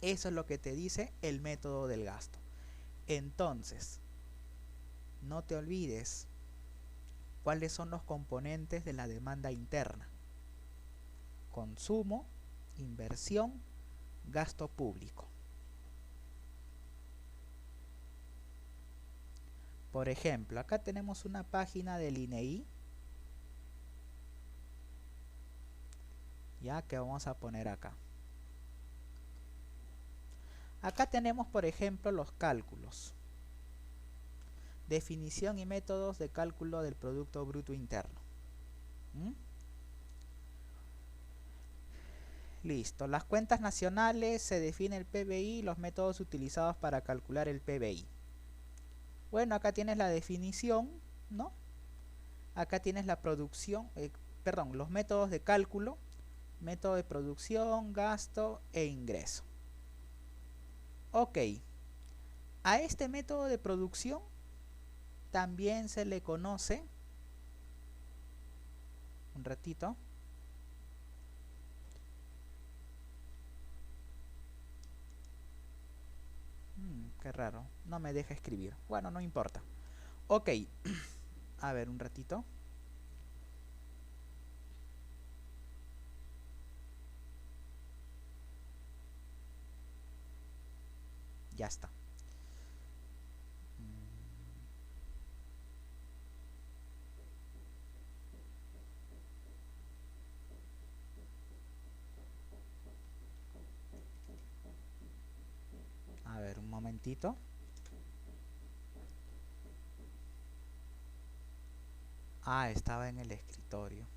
Speaker 1: Eso es lo que te dice el método del gasto. Entonces, no te olvides cuáles son los componentes de la demanda interna: consumo, inversión, gasto público. Por ejemplo, acá tenemos una página del INEI, ya que vamos a poner acá. Acá tenemos, por ejemplo, los cálculos. Definición y métodos de cálculo del Producto Bruto Interno. Listo. Las cuentas nacionales, se define el PBI y los métodos utilizados para calcular el PBI. Bueno, acá tienes la definición, ¿no? Acá tienes la producción, los métodos de cálculo, método de producción, gasto e ingreso. Ok. A este método de producción también se le conoce, un ratito, qué raro, no me deja escribir. Bueno, no importa. Ok, a ver, un ratito. Ya está. A ver, un momentito. Ah, estaba en el escritorio.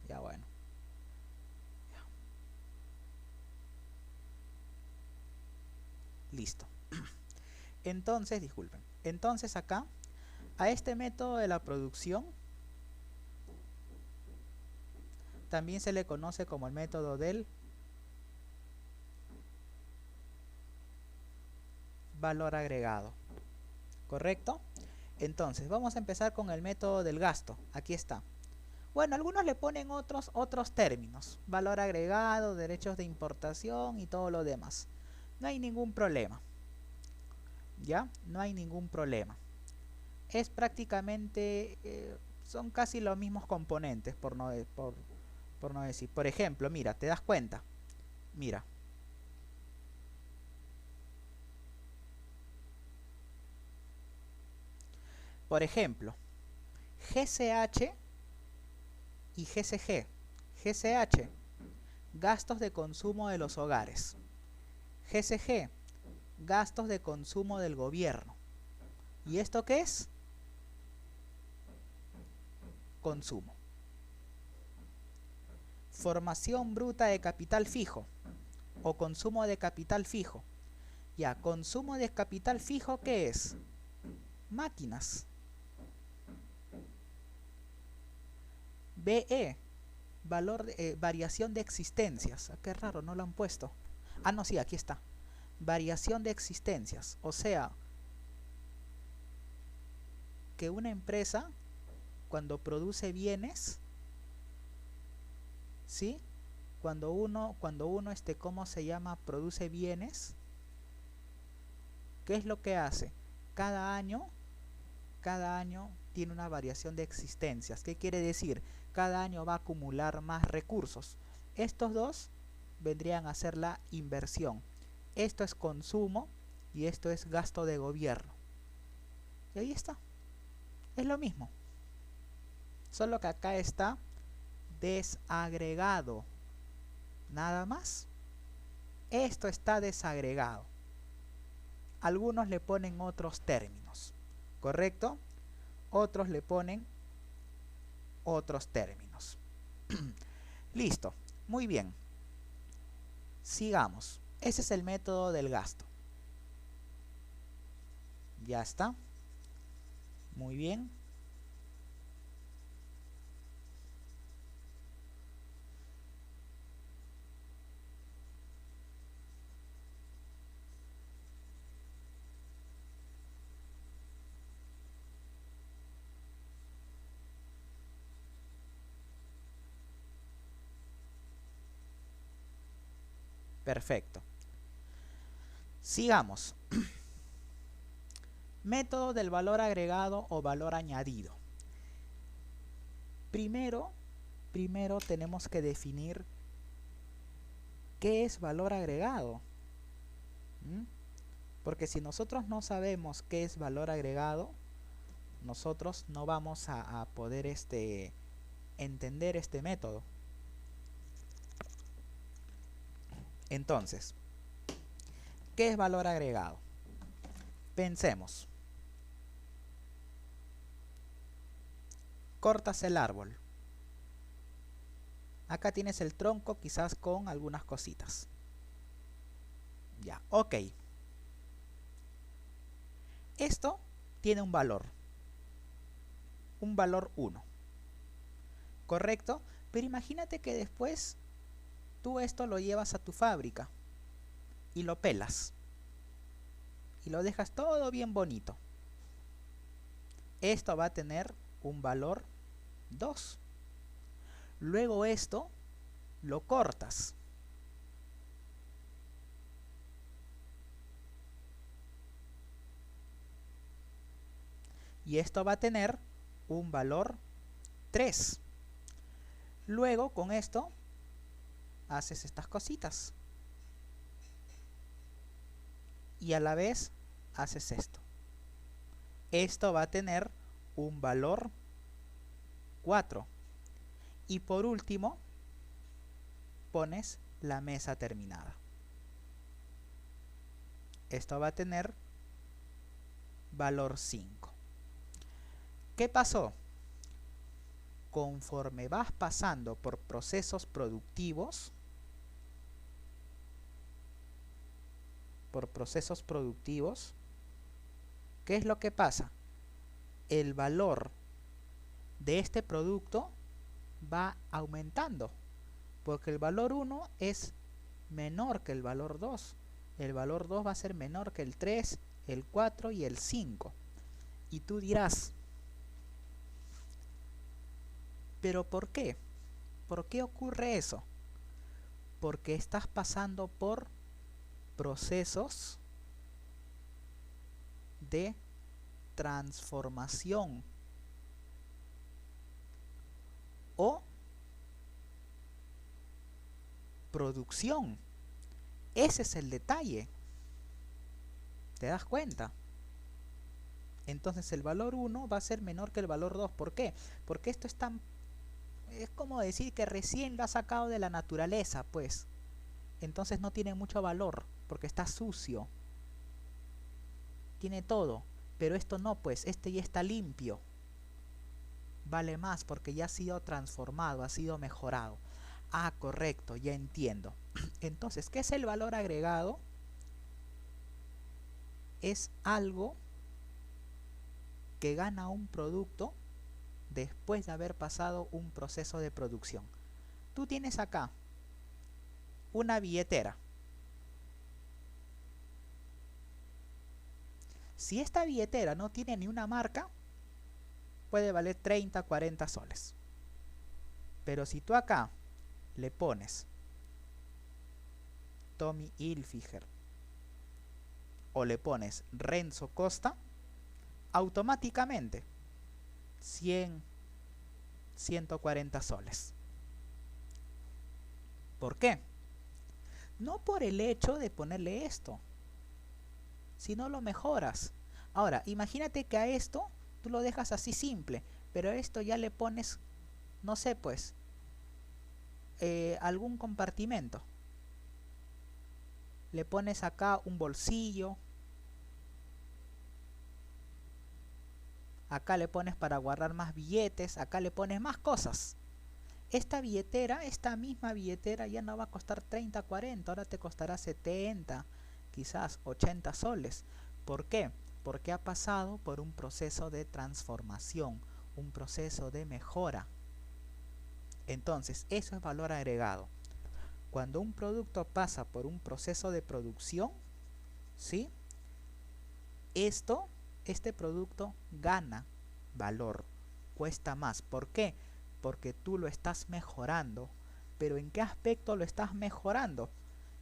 Speaker 1: Ya bueno. Ya. Listo. Entonces, disculpen. Entonces acá, a este método de la producción también se le conoce como el método del valor agregado. ¿Correcto? Entonces, vamos a empezar con el método del gasto. Aquí está. Bueno, algunos le ponen otros términos. Valor agregado, derechos de importación y todo lo demás. No hay ningún problema. ¿Ya? No hay ningún problema. Es prácticamente, son casi los mismos componentes, por no decir. Por ejemplo, mira, ¿te das cuenta? Mira. Por ejemplo, GCH y GCG. GCH, gastos de consumo de los hogares. GCG, gastos de consumo del gobierno. ¿Y esto qué es? Consumo. Formación bruta de capital fijo o consumo de capital fijo. Ya, consumo de capital fijo, ¿qué es? Máquinas. BE, variación de existencias. Qué raro, no lo han puesto. Ah, no, sí, aquí está. Variación de existencias. O sea, que una empresa, cuando produce bienes, ¿sí? Cuando uno, ¿cómo se llama? Produce bienes. ¿Qué es lo que hace? Cada año tiene una variación de existencias. ¿Qué quiere decir? Cada año va a acumular más recursos. Estos dos vendrían a ser la inversión. Esto es consumo y esto es gasto de gobierno. Y ahí está. Es lo mismo. Solo que acá está desagregado. Nada más. Esto está desagregado. algunos le ponen otros términos, ¿correcto? Otros le ponen otros términos. Listo, muy bien. Sigamos. Ese es el método del gasto. Ya está. Muy bien. Perfecto. Sigamos. Método del valor agregado o valor añadido. Primero tenemos que definir qué es valor agregado. Porque si nosotros no sabemos qué es valor agregado, nosotros no vamos a poder entender este método. Entonces, ¿qué es valor agregado? Pensemos. Cortas el árbol. Acá tienes el tronco, quizás con algunas cositas. Ya, ok. Esto tiene un valor 1. ¿Correcto? Pero imagínate que después tú esto lo llevas a tu fábrica y lo pelas. Y lo dejas todo bien bonito. Esto va a tener un valor 2. Luego esto lo cortas. Y esto va a tener un valor 3. Luego con esto haces estas cositas. Y a la vez haces esto. Esto va a tener un valor 4. Y por último, pones la mesa terminada. Esto va a tener valor 5. ¿Qué pasó? Conforme vas pasando por procesos productivos, ¿qué es lo que pasa? El valor de este producto va aumentando, porque el valor 1 es menor que el valor 2. El valor 2 va a ser menor que el 3, el 4 y el 5. Y tú dirás, ¿pero por qué? ¿Por qué ocurre eso? Porque estás pasando por procesos de transformación o producción. Ese es el detalle. ¿Te das cuenta? Entonces el valor 1 va a ser menor que el valor 2. ¿Por qué? Porque esto es como decir que recién lo ha sacado de la naturaleza, pues. Entonces no tiene mucho valor, porque está sucio. Tiene todo, pero esto no, pues, este ya está limpio. Vale más porque ya ha sido transformado, ha sido mejorado. Ah, correcto, ya entiendo. Entonces, ¿qué es el valor agregado? Es algo que gana un producto después de haber pasado un proceso de producción. Tú tienes acá una billetera. Si esta billetera no tiene ni una marca, puede valer 30, 40 soles. Pero si tú acá le pones Tommy Hilfiger o le pones Renzo Costa, automáticamente 100, 140 soles. ¿Por qué? No por el hecho de ponerle esto, sino lo mejoras. Ahora, imagínate que a esto tú lo dejas así simple, pero a esto ya le pones, no sé, pues, algún compartimento. Le pones acá un bolsillo, acá le pones para guardar más billetes, acá le pones más cosas. Esta billetera, esta misma billetera ya no va a costar 30, 40, ahora te costará 70, quizás 80 soles. ¿Por qué? Porque ha pasado por un proceso de transformación, un proceso de mejora. Entonces, eso es valor agregado. Cuando un producto pasa por un proceso de producción, ¿sí? Este producto gana valor, cuesta más. ¿Por qué? Porque tú lo estás mejorando. ¿Pero en qué aspecto lo estás mejorando?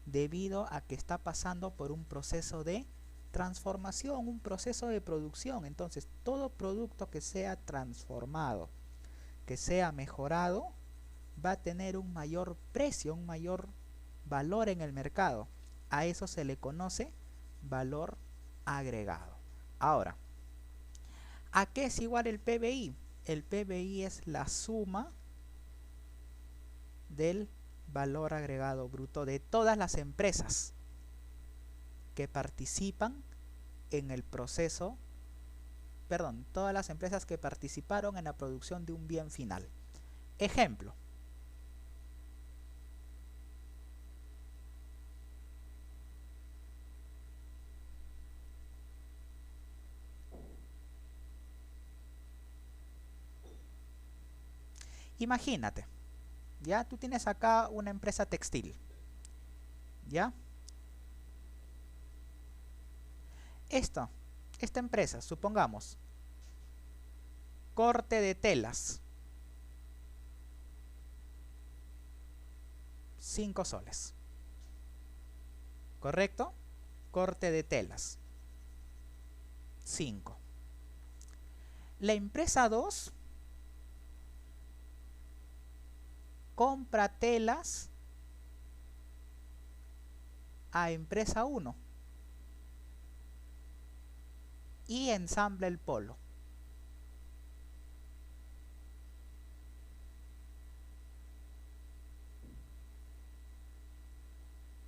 Speaker 1: Debido a que está pasando por un proceso de transformación, un proceso de producción. Entonces, todo producto que sea transformado, que sea mejorado, va a tener un mayor precio, un mayor valor en el mercado. A eso se le conoce valor agregado. Ahora, ¿a qué es igual el PBI? El PBI es la suma del valor agregado bruto de todas las empresas que participan en el proceso, perdón, todas las empresas que participaron en la producción de un bien final. Ejemplo. Imagínate, ya tú tienes acá una empresa textil, ¿ya? Esta empresa, supongamos, corte de telas, 5 soles, ¿correcto? Corte de telas, 5. La empresa 2 compra telas a empresa 1 y ensambla el polo.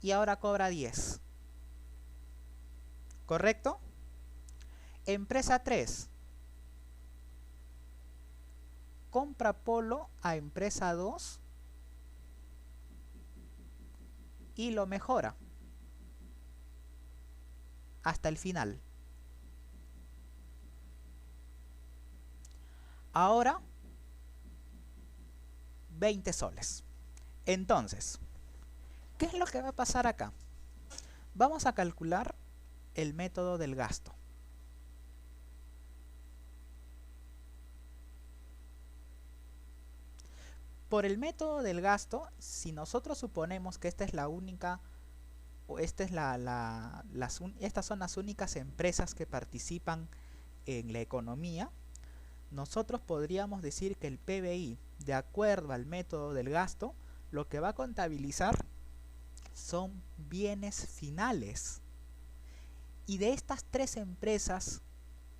Speaker 1: Y ahora cobra 10. ¿Correcto? Empresa 3 compra polo a empresa 2 y lo mejora hasta el final. Ahora 20 soles. Entonces, ¿qué es lo que va a pasar acá? Vamos a calcular el método del gasto. Por el método del gasto, si nosotros suponemos que esta es la única, o esta es estas son las únicas empresas que participan en la economía, nosotros podríamos decir que el PBI, de acuerdo al método del gasto, lo que va a contabilizar son bienes finales. Y de estas 3 empresas,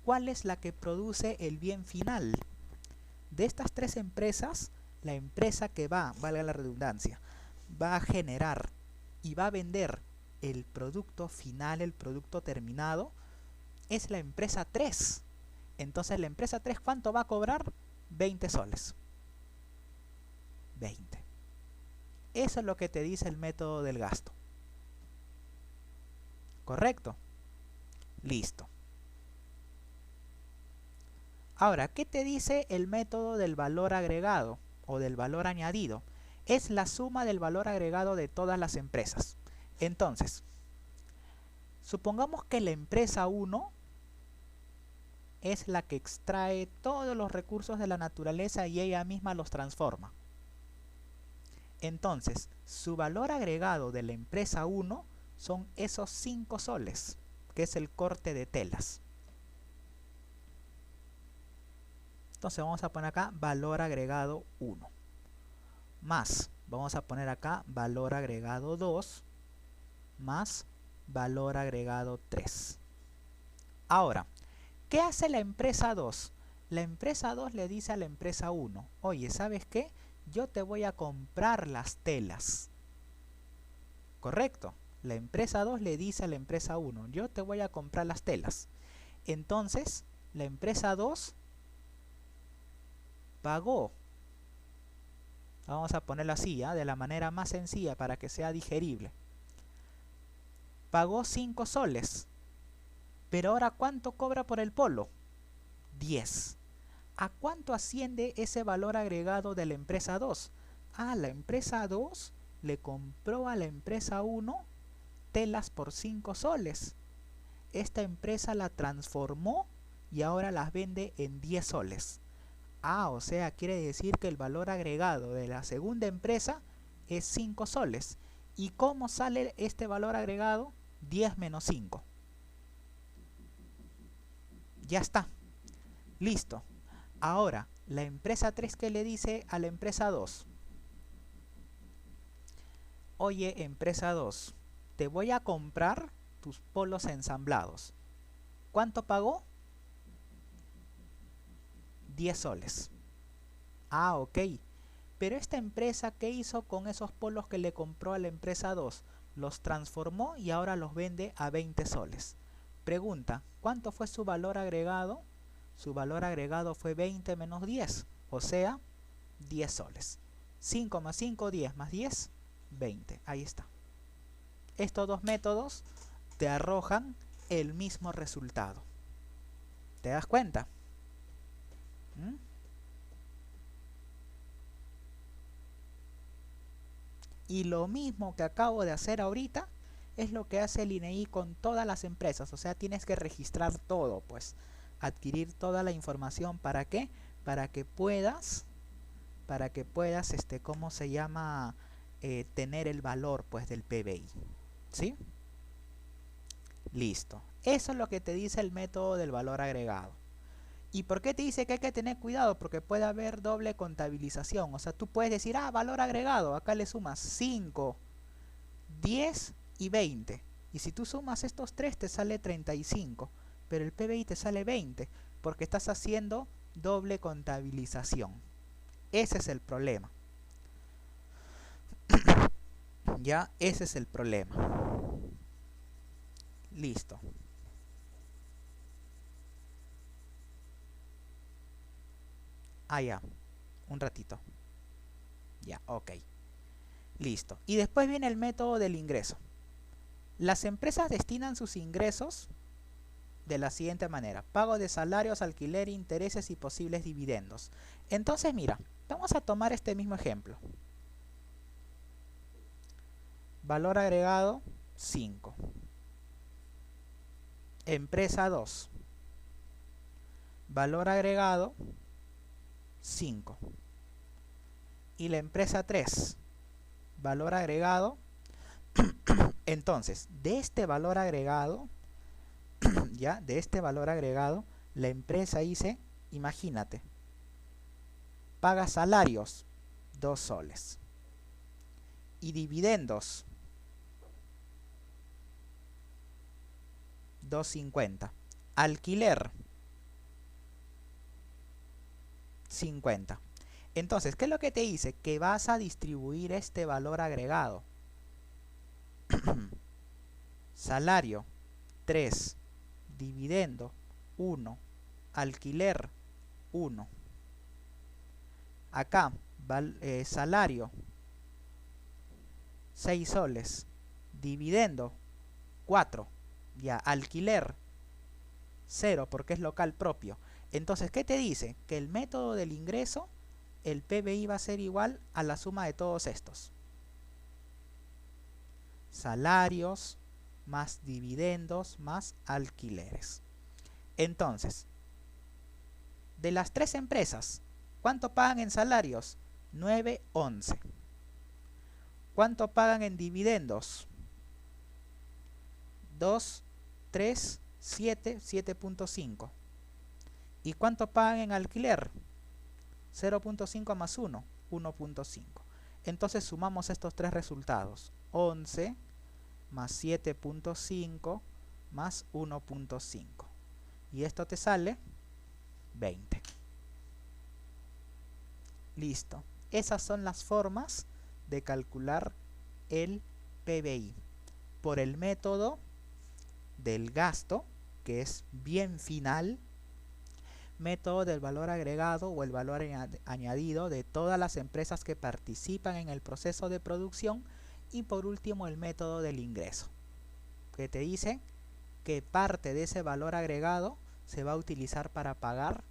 Speaker 1: ¿cuál es la que produce el bien final? De estas 3 empresas, la empresa que valga la redundancia, va a generar y va a vender el producto final, el producto terminado, es la empresa 3. Entonces la empresa 3, ¿cuánto va a cobrar? 20 soles. 20. Eso es lo que te dice el método del gasto. ¿Correcto? Listo. Ahora, ¿qué te dice el método del valor agregado o del valor añadido? Es la suma del valor agregado de todas las empresas. Entonces, supongamos que la empresa 1 es la que extrae todos los recursos de la naturaleza y ella misma los transforma. Entonces, su valor agregado de la empresa 1 son esos 5 soles, que es el corte de telas. Entonces vamos a poner acá valor agregado 1. Más, vamos a poner acá valor agregado 2, más valor agregado 3. Ahora, ¿qué hace la empresa 2? La empresa 2 le dice a la empresa 1, oye, ¿sabes qué? Yo te voy a comprar las telas. ¿Correcto? La empresa 2 le dice a la empresa 1, yo te voy a comprar las telas. Entonces, la empresa 2 pagó, vamos a ponerlo así, de la manera más sencilla para que sea digerible, pagó 5 soles, pero ahora ¿cuánto cobra por el polo? 10. ¿A cuánto asciende ese valor agregado de la empresa 2? La empresa 2 le compró a la empresa 1 telas por 5 soles. Esta empresa la transformó y ahora las vende en 10 soles. O sea, quiere decir que el valor agregado de la segunda empresa es 5 soles. ¿Y cómo sale este valor agregado? 10 menos 5. Ya está. Listo. Ahora, la empresa 3, ¿qué le dice a la empresa 2? Oye, empresa 2, te voy a comprar tus polos ensamblados. ¿Cuánto pagó? 10 soles. Ok. Pero esta empresa, ¿qué hizo con esos polos que le compró a la empresa 2? Los transformó y ahora los vende a 20 soles. Pregunta, ¿cuánto fue su valor agregado? Su valor agregado fue 20 menos 10, o sea, 10 soles. 5 más 5, 10 más 10, 20. Ahí está. Estos dos métodos te arrojan el mismo resultado. ¿Te das cuenta? Y lo mismo que acabo de hacer ahorita es lo que hace el INEI con todas las empresas. O sea, tienes que registrar todo, pues. Adquirir toda la información. ¿Para qué? Para que puedas, ¿cómo se llama? Tener el valor, pues, del PBI. ¿Sí? Listo. Eso es lo que te dice el método del valor agregado. ¿Y por qué te dice que hay que tener cuidado? Porque puede haber doble contabilización. O sea, tú puedes decir, valor agregado, acá le sumas 5, 10 y 20. Y si tú sumas estos tres te sale 35, pero el PBI te sale 20, porque estás haciendo doble contabilización. Ese es el problema. Ya, ese es el problema. Listo. Ya. Un ratito. Ya, ok. Listo. Y después viene el método del ingreso. Las empresas destinan sus ingresos de la siguiente manera: pago de salarios, alquiler, intereses y posibles dividendos. Entonces, mira, vamos a tomar este mismo ejemplo. Valor agregado 5. Empresa 2. Valor agregado 5. Y la empresa 3. Valor agregado. Entonces, de este valor agregado, ya, de este valor agregado, la empresa dice, imagínate, paga salarios 2 soles y dividendos 2.50, alquiler 50. Entonces, ¿qué es lo que te dice? Que vas a distribuir este valor agregado. Salario 3, dividendo 1, alquiler 1. Acá, salario 6 soles, dividendo 4, ya, alquiler 0 porque es local propio. Entonces, ¿qué te dice? Que el método del ingreso, el PBI va a ser igual a la suma de todos estos. Salarios más dividendos más alquileres. Entonces, de las tres empresas, ¿cuánto pagan en salarios? 9, 11. ¿Cuánto pagan en dividendos? 2, 3, 7, 7.5. ¿Y cuánto pagan en alquiler? 0.5 más 1, 1.5. Entonces sumamos estos tres resultados. 11 más 7.5 más 1.5. Y esto te sale 20. Listo. Esas son las formas de calcular el PBI. Por el método del gasto, que es bien final, método del valor agregado o el valor añadido de todas las empresas que participan en el proceso de producción, y por último el método del ingreso, que te dice que parte de ese valor agregado se va a utilizar para pagar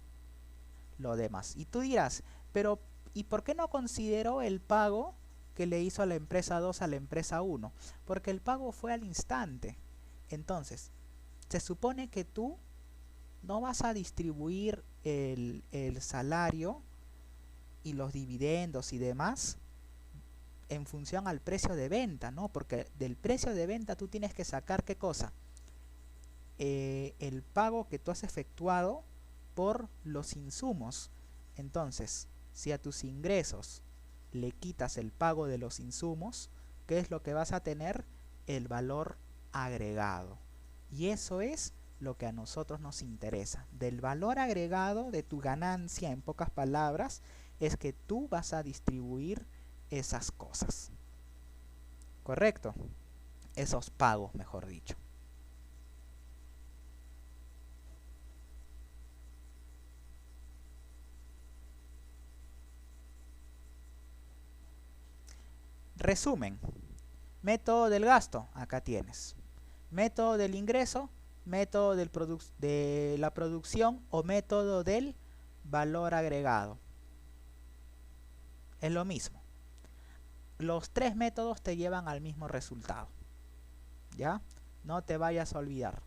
Speaker 1: lo demás. Y tú dirás, pero ¿y por qué no consideró el pago que le hizo a la empresa 2 a la empresa 1? Porque el pago fue al instante. Entonces, se supone que tú no vas a distribuir el salario y los dividendos y demás en función al precio de venta, ¿no? Porque del precio de venta tú tienes que sacar ¿qué cosa? El pago que tú has efectuado por los insumos. Entonces, si a tus ingresos le quitas el pago de los insumos, ¿qué es lo que vas a tener? El valor agregado. Y eso es lo que a nosotros nos interesa. Del valor agregado de tu ganancia, en pocas palabras, es que tú vas a distribuir esas cosas. ¿Correcto? Esos pagos, mejor dicho. Resumen. Método del gasto, acá tienes. Método del ingreso, método de la producción o método del valor agregado. Es lo mismo. Los tres métodos te llevan al mismo resultado. ¿Ya? No te vayas a olvidar.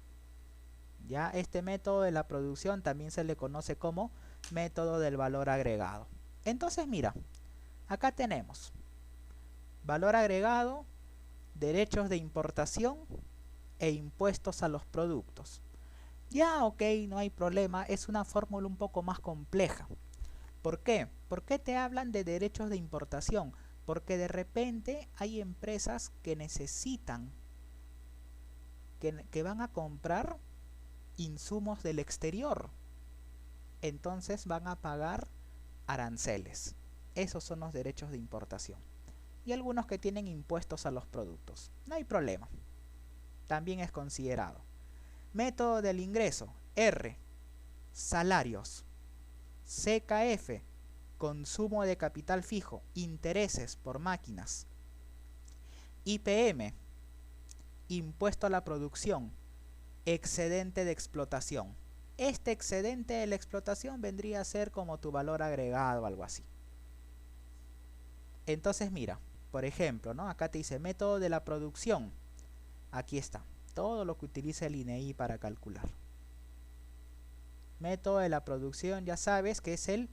Speaker 1: ¿Ya? Este método de la producción también se le conoce como método del valor agregado. Entonces mira, acá tenemos valor agregado, derechos de importación e impuestos a los productos. Ya, ok, no hay problema, es una fórmula un poco más compleja. ¿Por qué? ¿Por qué te hablan de derechos de importación? Porque de repente hay empresas que necesitan, que van a comprar insumos del exterior. Entonces van a pagar aranceles. Esos son los derechos de importación. Y algunos que tienen impuestos a los productos. No hay problema. También es considerado. Método del ingreso. R. Salarios. CKF. Consumo de capital fijo. Intereses por máquinas. IPM. Impuesto a la producción. Excedente de explotación. Este excedente de la explotación vendría a ser como tu valor agregado o algo así. Entonces mira, por ejemplo, ¿no? Acá te dice método de la producción. Aquí está, todo lo que utiliza el INEI para calcular. Método de la producción, ya sabes que es el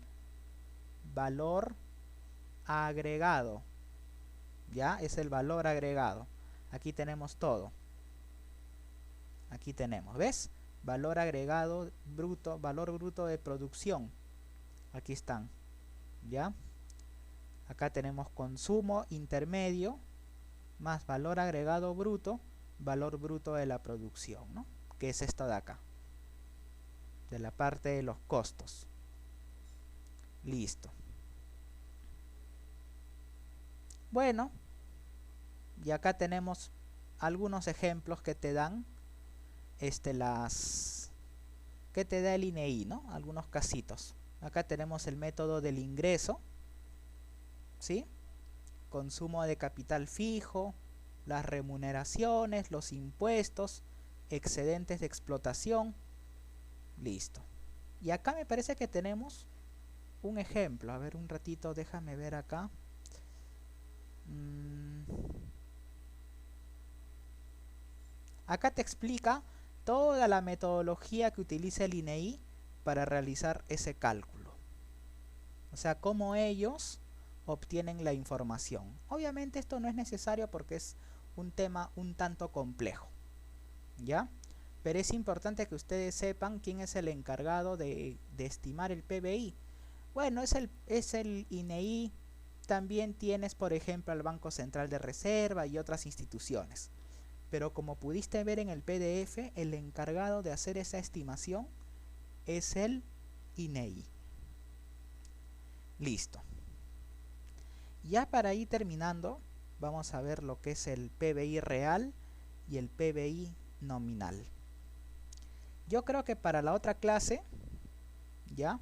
Speaker 1: valor agregado. Ya, es el valor agregado. Aquí tenemos todo. Aquí tenemos, ¿ves? Valor agregado bruto, valor bruto de producción. Aquí están, ¿ya? Acá tenemos consumo intermedio más valor agregado bruto, valor bruto de la producción, ¿no? Que es esto de acá, de la parte de los costos. Listo. Bueno, y acá tenemos algunos ejemplos que te dan que te da el INEI, ¿no? Algunos casitos. Acá tenemos el método del ingreso, ¿sí? Consumo de capital fijo, las remuneraciones, los impuestos, excedentes de explotación. Listo. Y acá me parece que tenemos un ejemplo. A ver, un ratito, déjame ver acá. Acá te explica toda la metodología que utiliza el INEI para realizar ese cálculo. O sea, cómo ellos obtienen la información. Obviamente esto no es necesario porque es un tema un tanto complejo, ¿ya? Pero es importante que ustedes sepan quién es el encargado de estimar el PBI. Bueno, es el INEI. También tienes, por ejemplo, al Banco Central de Reserva y otras instituciones. Pero como pudiste ver en el PDF, el encargado de hacer esa estimación es el INEI. Listo. Ya para ir terminando, vamos a ver lo que es el PBI real y el PBI nominal. Yo creo que para la otra clase ¿ya?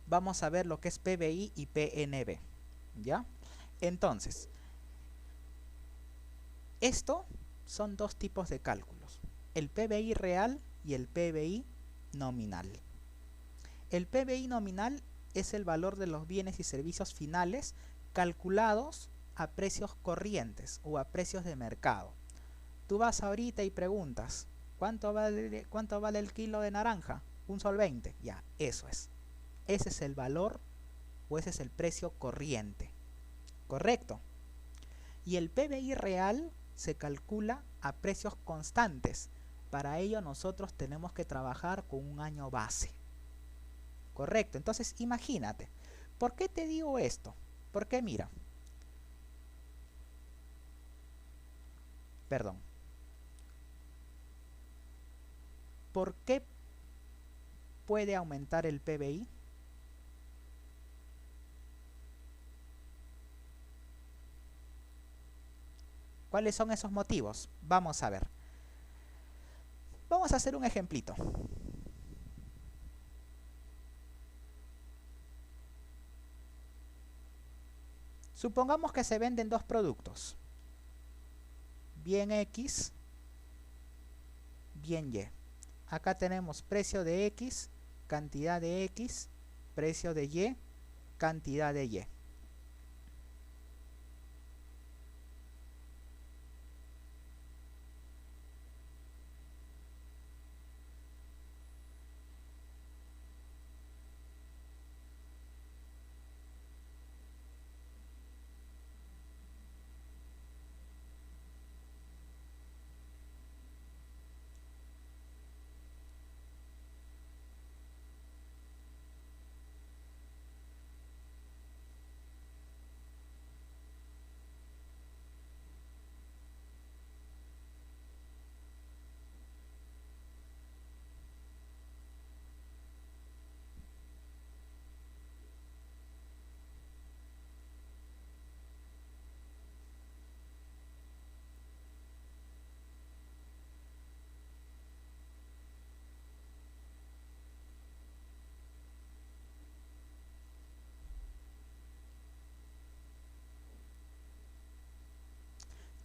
Speaker 1: Vamos a ver lo que es PBI y PNB, ¿ya? Entonces, esto son dos tipos de cálculos, el PBI real y el PBI nominal. El PBI nominal es el valor de los bienes y servicios finales calculados a precios corrientes o a precios de mercado. Tú vas ahorita y preguntas, ¿cuánto vale el kilo de naranja? Un sol 20. Ya, eso es. Ese es el valor o ese es el precio corriente. ¿Correcto? Y el PBI real se calcula a precios constantes. Para ello nosotros tenemos que trabajar con un año base. Correcto, entonces imagínate. ¿Por qué te digo esto? Porque mira. Perdón. ¿Por qué puede aumentar el PBI? ¿Cuáles son esos motivos? Vamos a ver. Vamos a hacer un ejemplito. Supongamos que se venden dos productos. Bien X, bien Y. Acá tenemos precio de X, cantidad de X, precio de Y, cantidad de Y.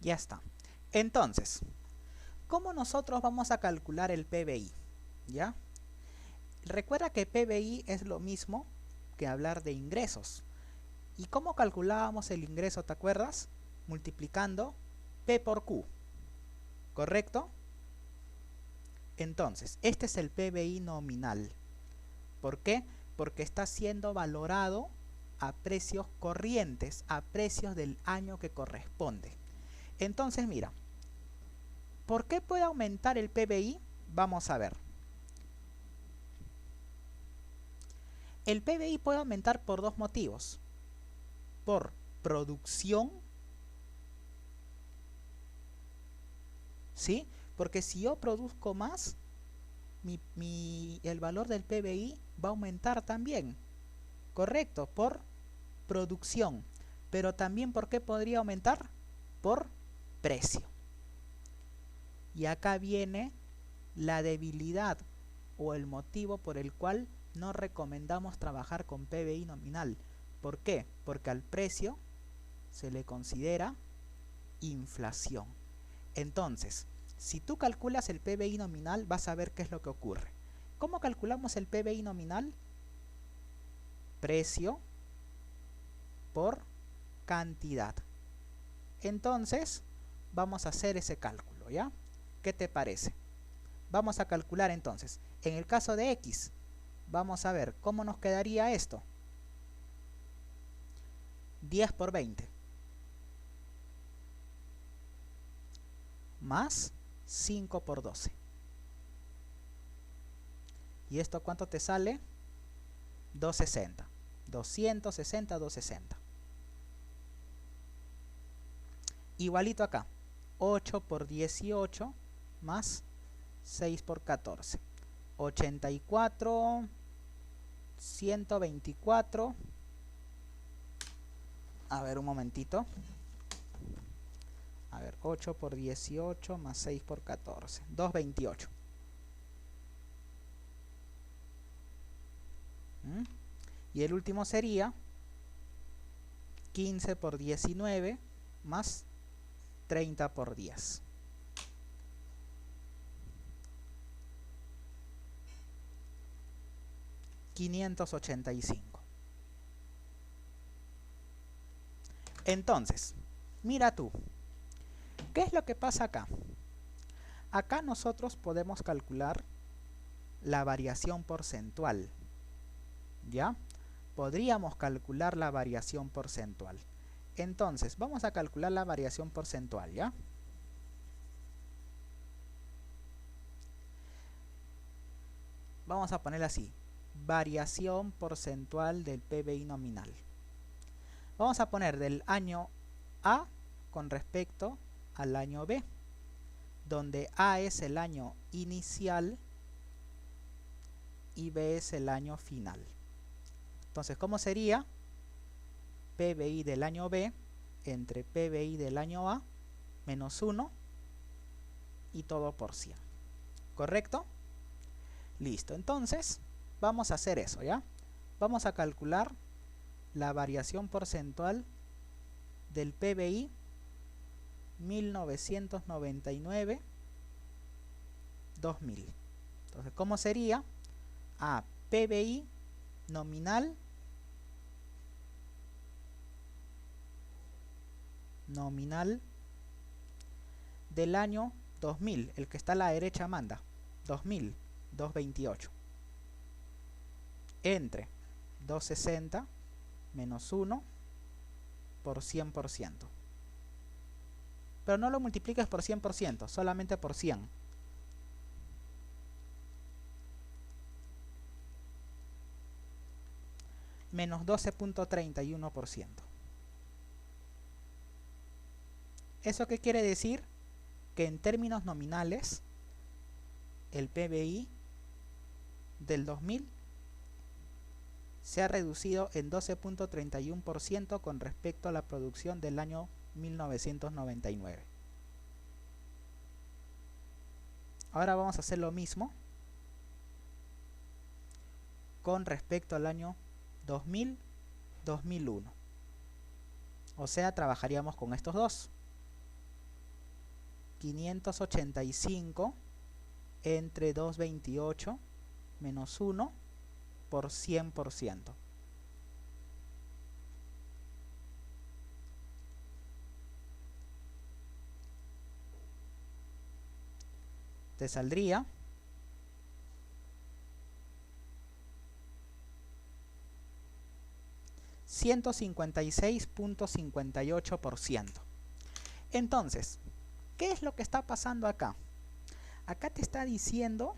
Speaker 1: Ya está. Entonces, ¿cómo nosotros vamos a calcular el PBI? ¿Ya? Recuerda que PBI es lo mismo que hablar de ingresos. ¿Y cómo calculábamos el ingreso, te acuerdas? Multiplicando P por Q. ¿Correcto? Entonces, este es el PBI nominal. ¿Por qué? Porque está siendo valorado a precios corrientes, a precios del año que corresponde. Entonces, mira, ¿por qué puede aumentar el PBI? Vamos a ver. El PBI puede aumentar por dos motivos. Por producción, ¿sí? Porque si yo produzco más, el valor del PBI va a aumentar también. Correcto, por producción. Pero también, ¿por qué podría aumentar? Por precio. Y acá viene la debilidad o el motivo por el cual no recomendamos trabajar con PBI nominal. ¿Por qué? Porque al precio se le considera inflación. Entonces, si tú calculas el PBI nominal, vas a ver qué es lo que ocurre. ¿Cómo calculamos el PBI nominal? Precio por cantidad. Entonces, vamos a hacer ese cálculo, ¿ya? ¿Qué te parece? Vamos a calcular entonces. En el caso de X, vamos a ver cómo nos quedaría esto. 10 por 20. Más 5 por 12. ¿Y esto cuánto te sale? 260. 260, 260. Igualito acá. 8 por 18 más 6 por 14. 84, 124. A ver, un momentito. A ver, 8 por 18 más 6 por 14. 228. Y el último sería 15 por 19 más 30 por 10. $585. Entonces, mira tú, ¿qué es lo que pasa acá? Acá nosotros podemos calcular la variación porcentual, ¿ya? Podríamos calcular la variación porcentual. Entonces, vamos a calcular la variación porcentual, ¿ya? Vamos a poner así, variación porcentual del PBI nominal. Vamos a poner del año A con respecto al año B, donde A es el año inicial y B es el año final. Entonces, ¿cómo sería? PBI del año B entre PBI del año A menos 1 y todo por 100. ¿Correcto? Listo. Entonces, vamos a hacer eso, ¿ya? Vamos a calcular la variación porcentual del PBI 1999-2000. Entonces, ¿cómo sería? A PBI nominal del año 2000, el que está a la derecha manda, 2000, 228, entre 260 menos 1 por 100%. Pero no lo multipliques por 100%, solamente por 100. Menos 12.31%. ¿Eso qué quiere decir? Que en términos nominales, el PBI del 2000 se ha reducido en 12.31% con respecto a la producción del año 1999. Ahora vamos a hacer lo mismo con respecto al año 2000-2001. O sea, trabajaríamos con estos dos. 585 entre 228 menos 1 por 100%. Te saldría 156.58%. Entonces, ¿qué es lo que está pasando acá? Acá te está diciendo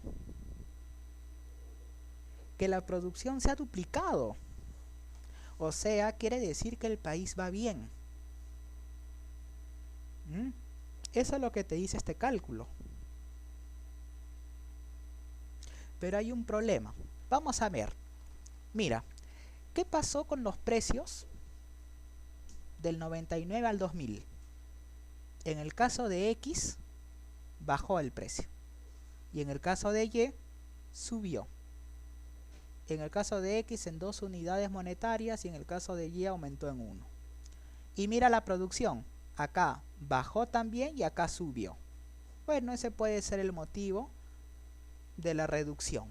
Speaker 1: que la producción se ha duplicado. O sea, quiere decir que el país va bien. Eso es lo que te dice este cálculo. Pero hay un problema. Vamos a ver. Mira, ¿qué pasó con los precios del 99 al 2000? En el caso de X, bajó el precio. Y en el caso de Y, subió. En el caso de X en 2 unidades monetarias y en el caso de Y aumentó en 1. Y mira la producción. Acá bajó también y acá subió. Bueno, ese puede ser el motivo de la reducción.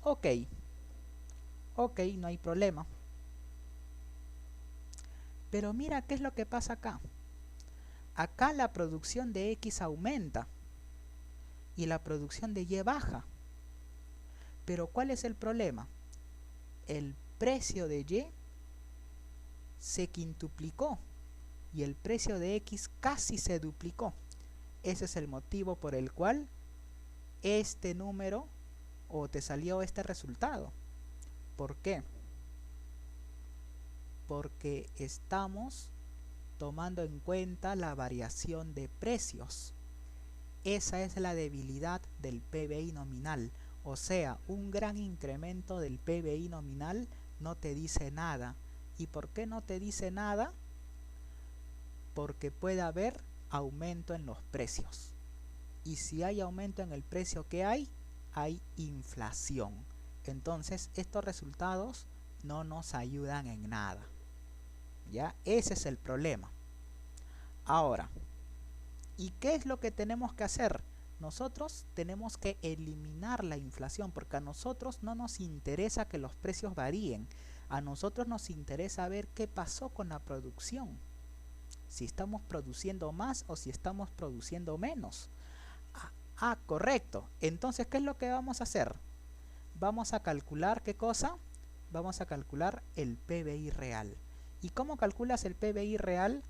Speaker 1: Ok, no hay problema. Pero mira qué es lo que pasa acá. Acá la producción de X aumenta y la producción de Y baja. Pero ¿cuál es el problema? El precio de Y se quintuplicó y el precio de X casi se duplicó. Ese es el motivo por el cual este número o te salió este resultado. ¿Por qué? Porque estamos tomando en cuenta la variación de precios. Esa es la debilidad del PBI nominal. O sea, un gran incremento del PBI nominal no te dice nada. ¿Y por qué no te dice nada? Porque puede haber aumento en los precios. Y si hay aumento en el precio, ¿qué hay? Hay inflación. Entonces, estos resultados no nos ayudan en nada. ¿Ya? Ese es el problema. Ahora, ¿y qué es lo que tenemos que hacer? Nosotros tenemos que eliminar la inflación, porque a nosotros no nos interesa que los precios varíen. A nosotros nos interesa ver qué pasó con la producción. Si estamos produciendo más o si estamos produciendo menos. Correcto. Entonces, ¿qué es lo que vamos a hacer? Vamos a calcular, ¿qué cosa? Vamos a calcular el PBI real. ¿Y cómo calculas el PBI real?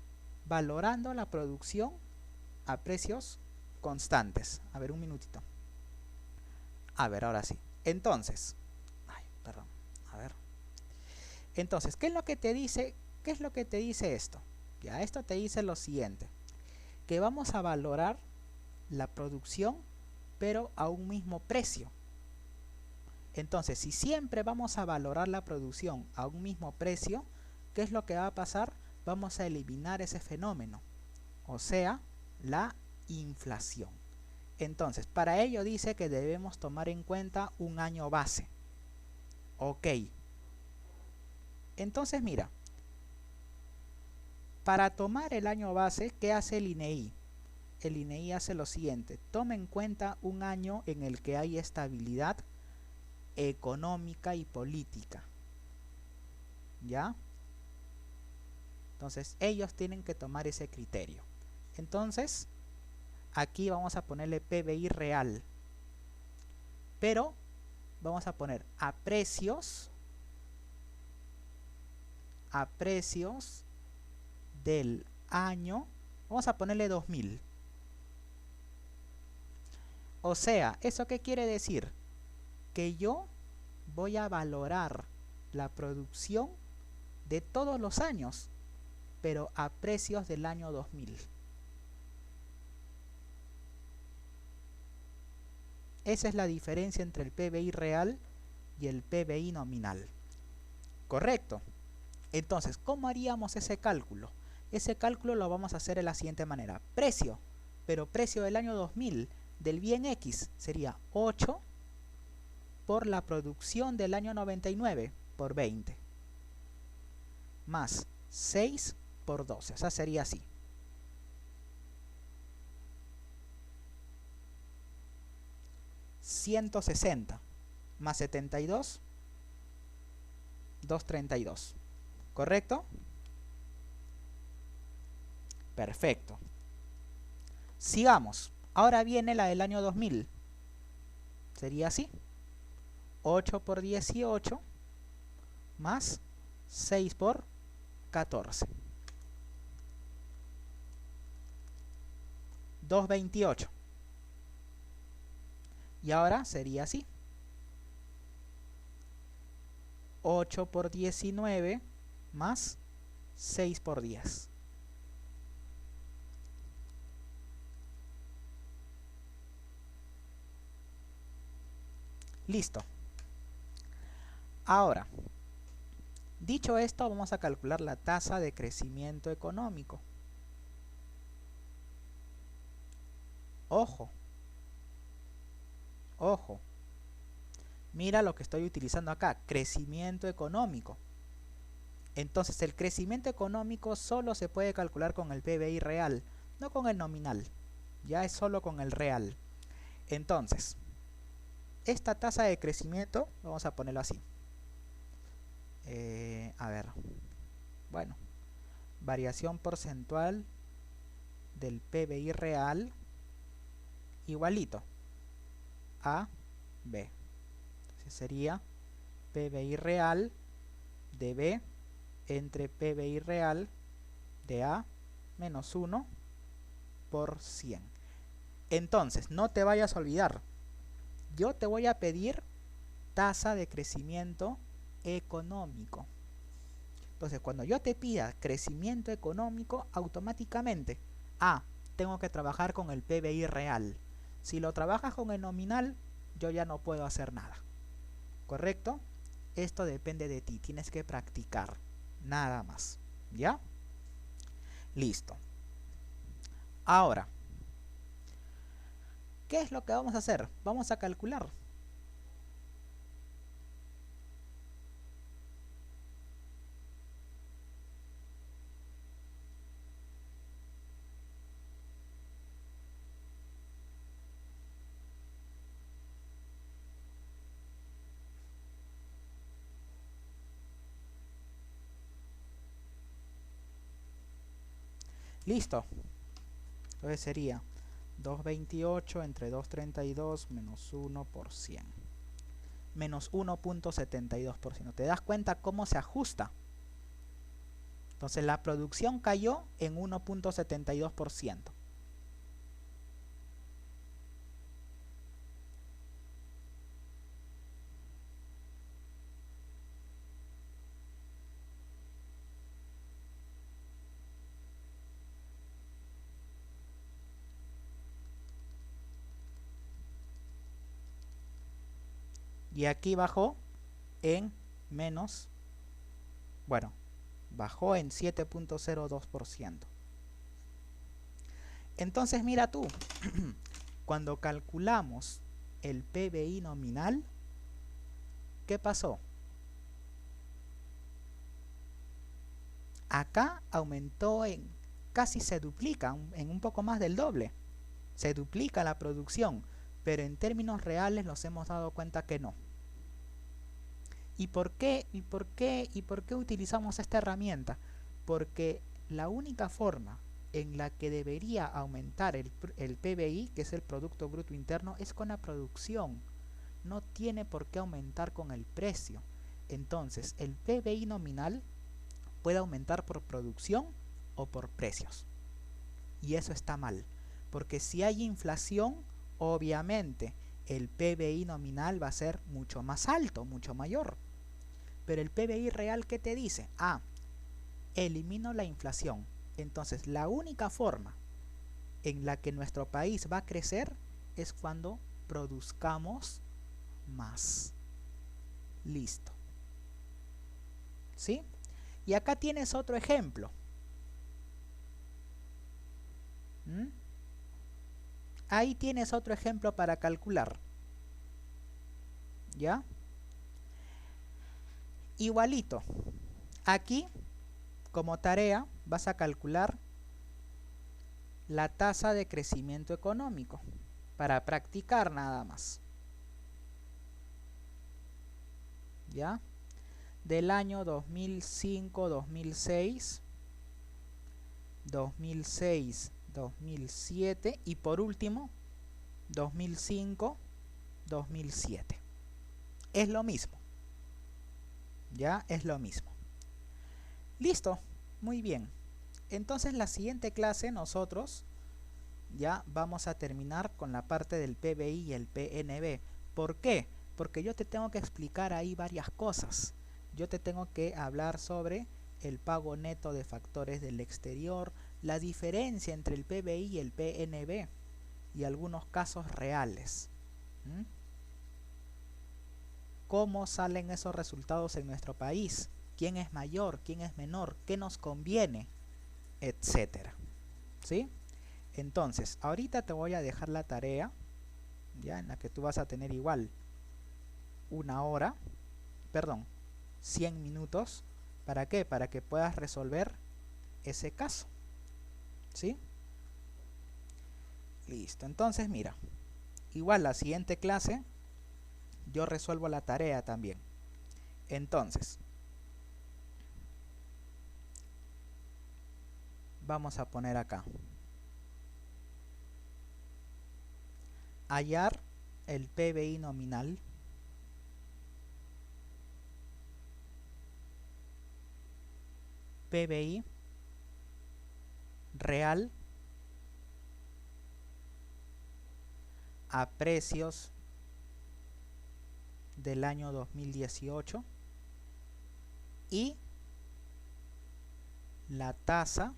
Speaker 1: Valorando la producción a precios constantes. A ver, un minutito. A ver, ahora sí. Entonces, perdón. A ver. Entonces, ¿qué es lo que te dice? ¿Qué es lo que te dice esto? Ya, esto te dice lo siguiente. Que vamos a valorar la producción, pero a un mismo precio. Entonces, si siempre vamos a valorar la producción a un mismo precio, ¿qué es lo que va a pasar? Vamos a eliminar ese fenómeno, o sea, la inflación. Entonces, para ello dice que debemos tomar en cuenta un año base. Ok. Entonces, mira, para tomar el año base, ¿qué hace el INEI? El INEI hace lo siguiente: toma en cuenta un año en el que hay estabilidad económica y política. ¿Ya? Entonces, ellos tienen que tomar ese criterio. Entonces, aquí vamos a ponerle PBI real. Pero vamos a poner a precios del año, vamos a ponerle 2000. O sea, ¿eso qué quiere decir? Que yo voy a valorar la producción de todos los años, pero a precios del año 2000. Esa es la diferencia entre el PBI real y el PBI nominal. ¿Correcto? Entonces, ¿cómo haríamos ese cálculo? Ese cálculo lo vamos a hacer de la siguiente manera. Precio, pero precio del año 2000 del bien X sería 8 por la producción del año 99 por 20. Más 6 por 12. O sea, sería así. $160 más 72, 232. ¿Correcto? Perfecto. Sigamos. Ahora viene la del año 2000. Sería así. 8 por 18 más 6 por 14. 228. Y ahora sería así. 8 por 19 más 6 por 10. Listo. Ahora, dicho esto, vamos a calcular la tasa de crecimiento económico. Ojo. Ojo. Mira lo que estoy utilizando acá, crecimiento económico. Entonces, el crecimiento económico solo se puede calcular con el PBI real, no con el nominal. Ya es solo con el real. Entonces, esta tasa de crecimiento, vamos a ponerlo así. A ver. Bueno, variación porcentual del PBI real igualito a B. Entonces sería PBI real de B entre PBI real de A menos 1 por 100. Entonces, no te vayas a olvidar. Yo te voy a pedir tasa de crecimiento económico. Entonces, cuando yo te pida crecimiento económico, automáticamente, tengo que trabajar con el PBI real. Si lo trabajas con el nominal, yo ya no puedo hacer nada. ¿Correcto? Esto depende de ti, tienes que practicar, nada más. ¿Ya? Listo. Ahora, ¿qué es lo que vamos a hacer? Vamos a calcular. Listo. Entonces sería 228 entre 232 menos 1 por 100. Menos 1.72%. ¿Te das cuenta cómo se ajusta? Entonces la producción cayó en 1.72%. Y aquí bajó en menos, bueno, bajó en 7.02%. Entonces mira tú, cuando calculamos el PBI nominal, ¿qué pasó? Acá aumentó en, casi se duplica, en un poco más del doble. Se duplica la producción, pero en términos reales nos hemos dado cuenta que no. ¿Y por qué utilizamos esta herramienta? Porque la única forma en la que debería aumentar el PBI, que es el Producto Bruto Interno, es con la producción. No tiene por qué aumentar con el precio. Entonces, el PBI nominal puede aumentar por producción o por precios. Y eso está mal, porque si hay inflación, obviamente el PBI nominal va a ser mucho más alto, mucho mayor. Pero el PBI real, ¿qué te dice? Ah, elimino la inflación. Entonces, la única forma en la que nuestro país va a crecer es cuando produzcamos más. Listo. ¿Sí? Y acá tienes otro ejemplo. Ahí tienes otro ejemplo para calcular. ¿Ya? Igualito. Aquí, como tarea, vas a calcular la tasa de crecimiento económico para practicar nada más. ¿Ya? Del año 2005, 2006, 2006, 2007 y por último 2005, 2007. Es lo mismo. Ya es lo mismo. Listo, muy bien. Entonces la siguiente clase nosotros ya vamos a terminar con la parte del PBI y el PNB. ¿Por qué? Porque yo te tengo que explicar ahí varias cosas. Yo te tengo que hablar sobre el pago neto de factores del exterior, la diferencia entre el PBI y el PNB y algunos casos reales. ¿Cómo salen esos resultados en nuestro país? ¿Quién es mayor? ¿Quién es menor? ¿Qué nos conviene? Etcétera. ¿Sí? Entonces, ahorita te voy a dejar la tarea, ya, en la que tú vas a tener igual 100 minutos. ¿Para qué? Para que puedas resolver ese caso. ¿Sí? Listo. Entonces, mira, igual la siguiente clase yo resuelvo la tarea también. Entonces, vamos a poner acá. Hallar el PBI nominal PBI real a precios del año 2018 y la tasa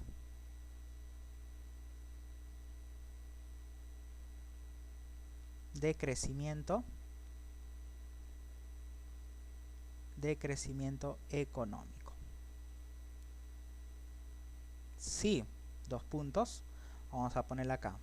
Speaker 1: de crecimiento económico. Sí, dos puntos. Vamos a ponerla acá.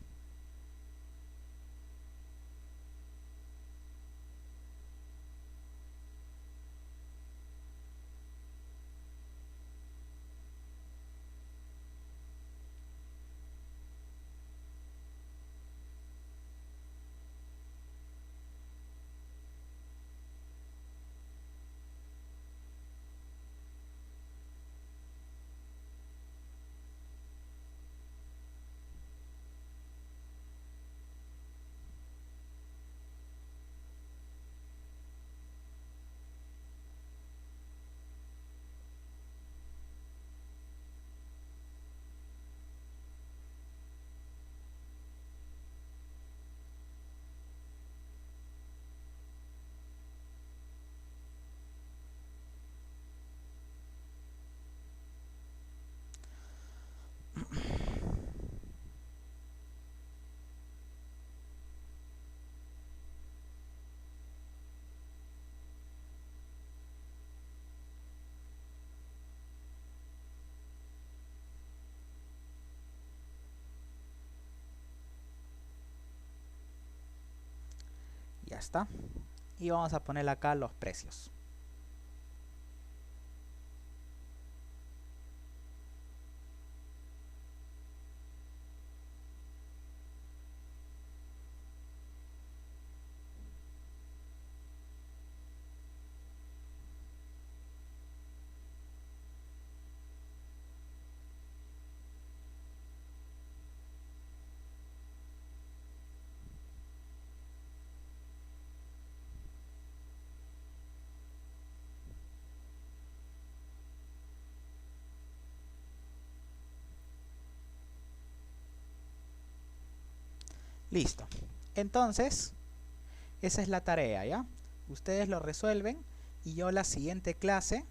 Speaker 1: está. Y vamos a poner acá los precios. Listo. Entonces, esa es la tarea, ¿ya? Ustedes lo resuelven y yo la siguiente clase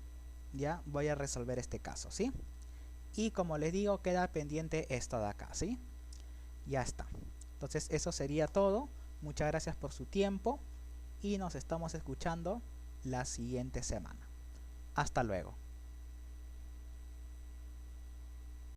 Speaker 1: ya voy a resolver este caso, ¿sí? Y como les digo, queda pendiente esto de acá, ¿sí? Ya está. Entonces, eso sería todo. Muchas gracias por su tiempo y nos estamos escuchando la siguiente semana. Hasta luego.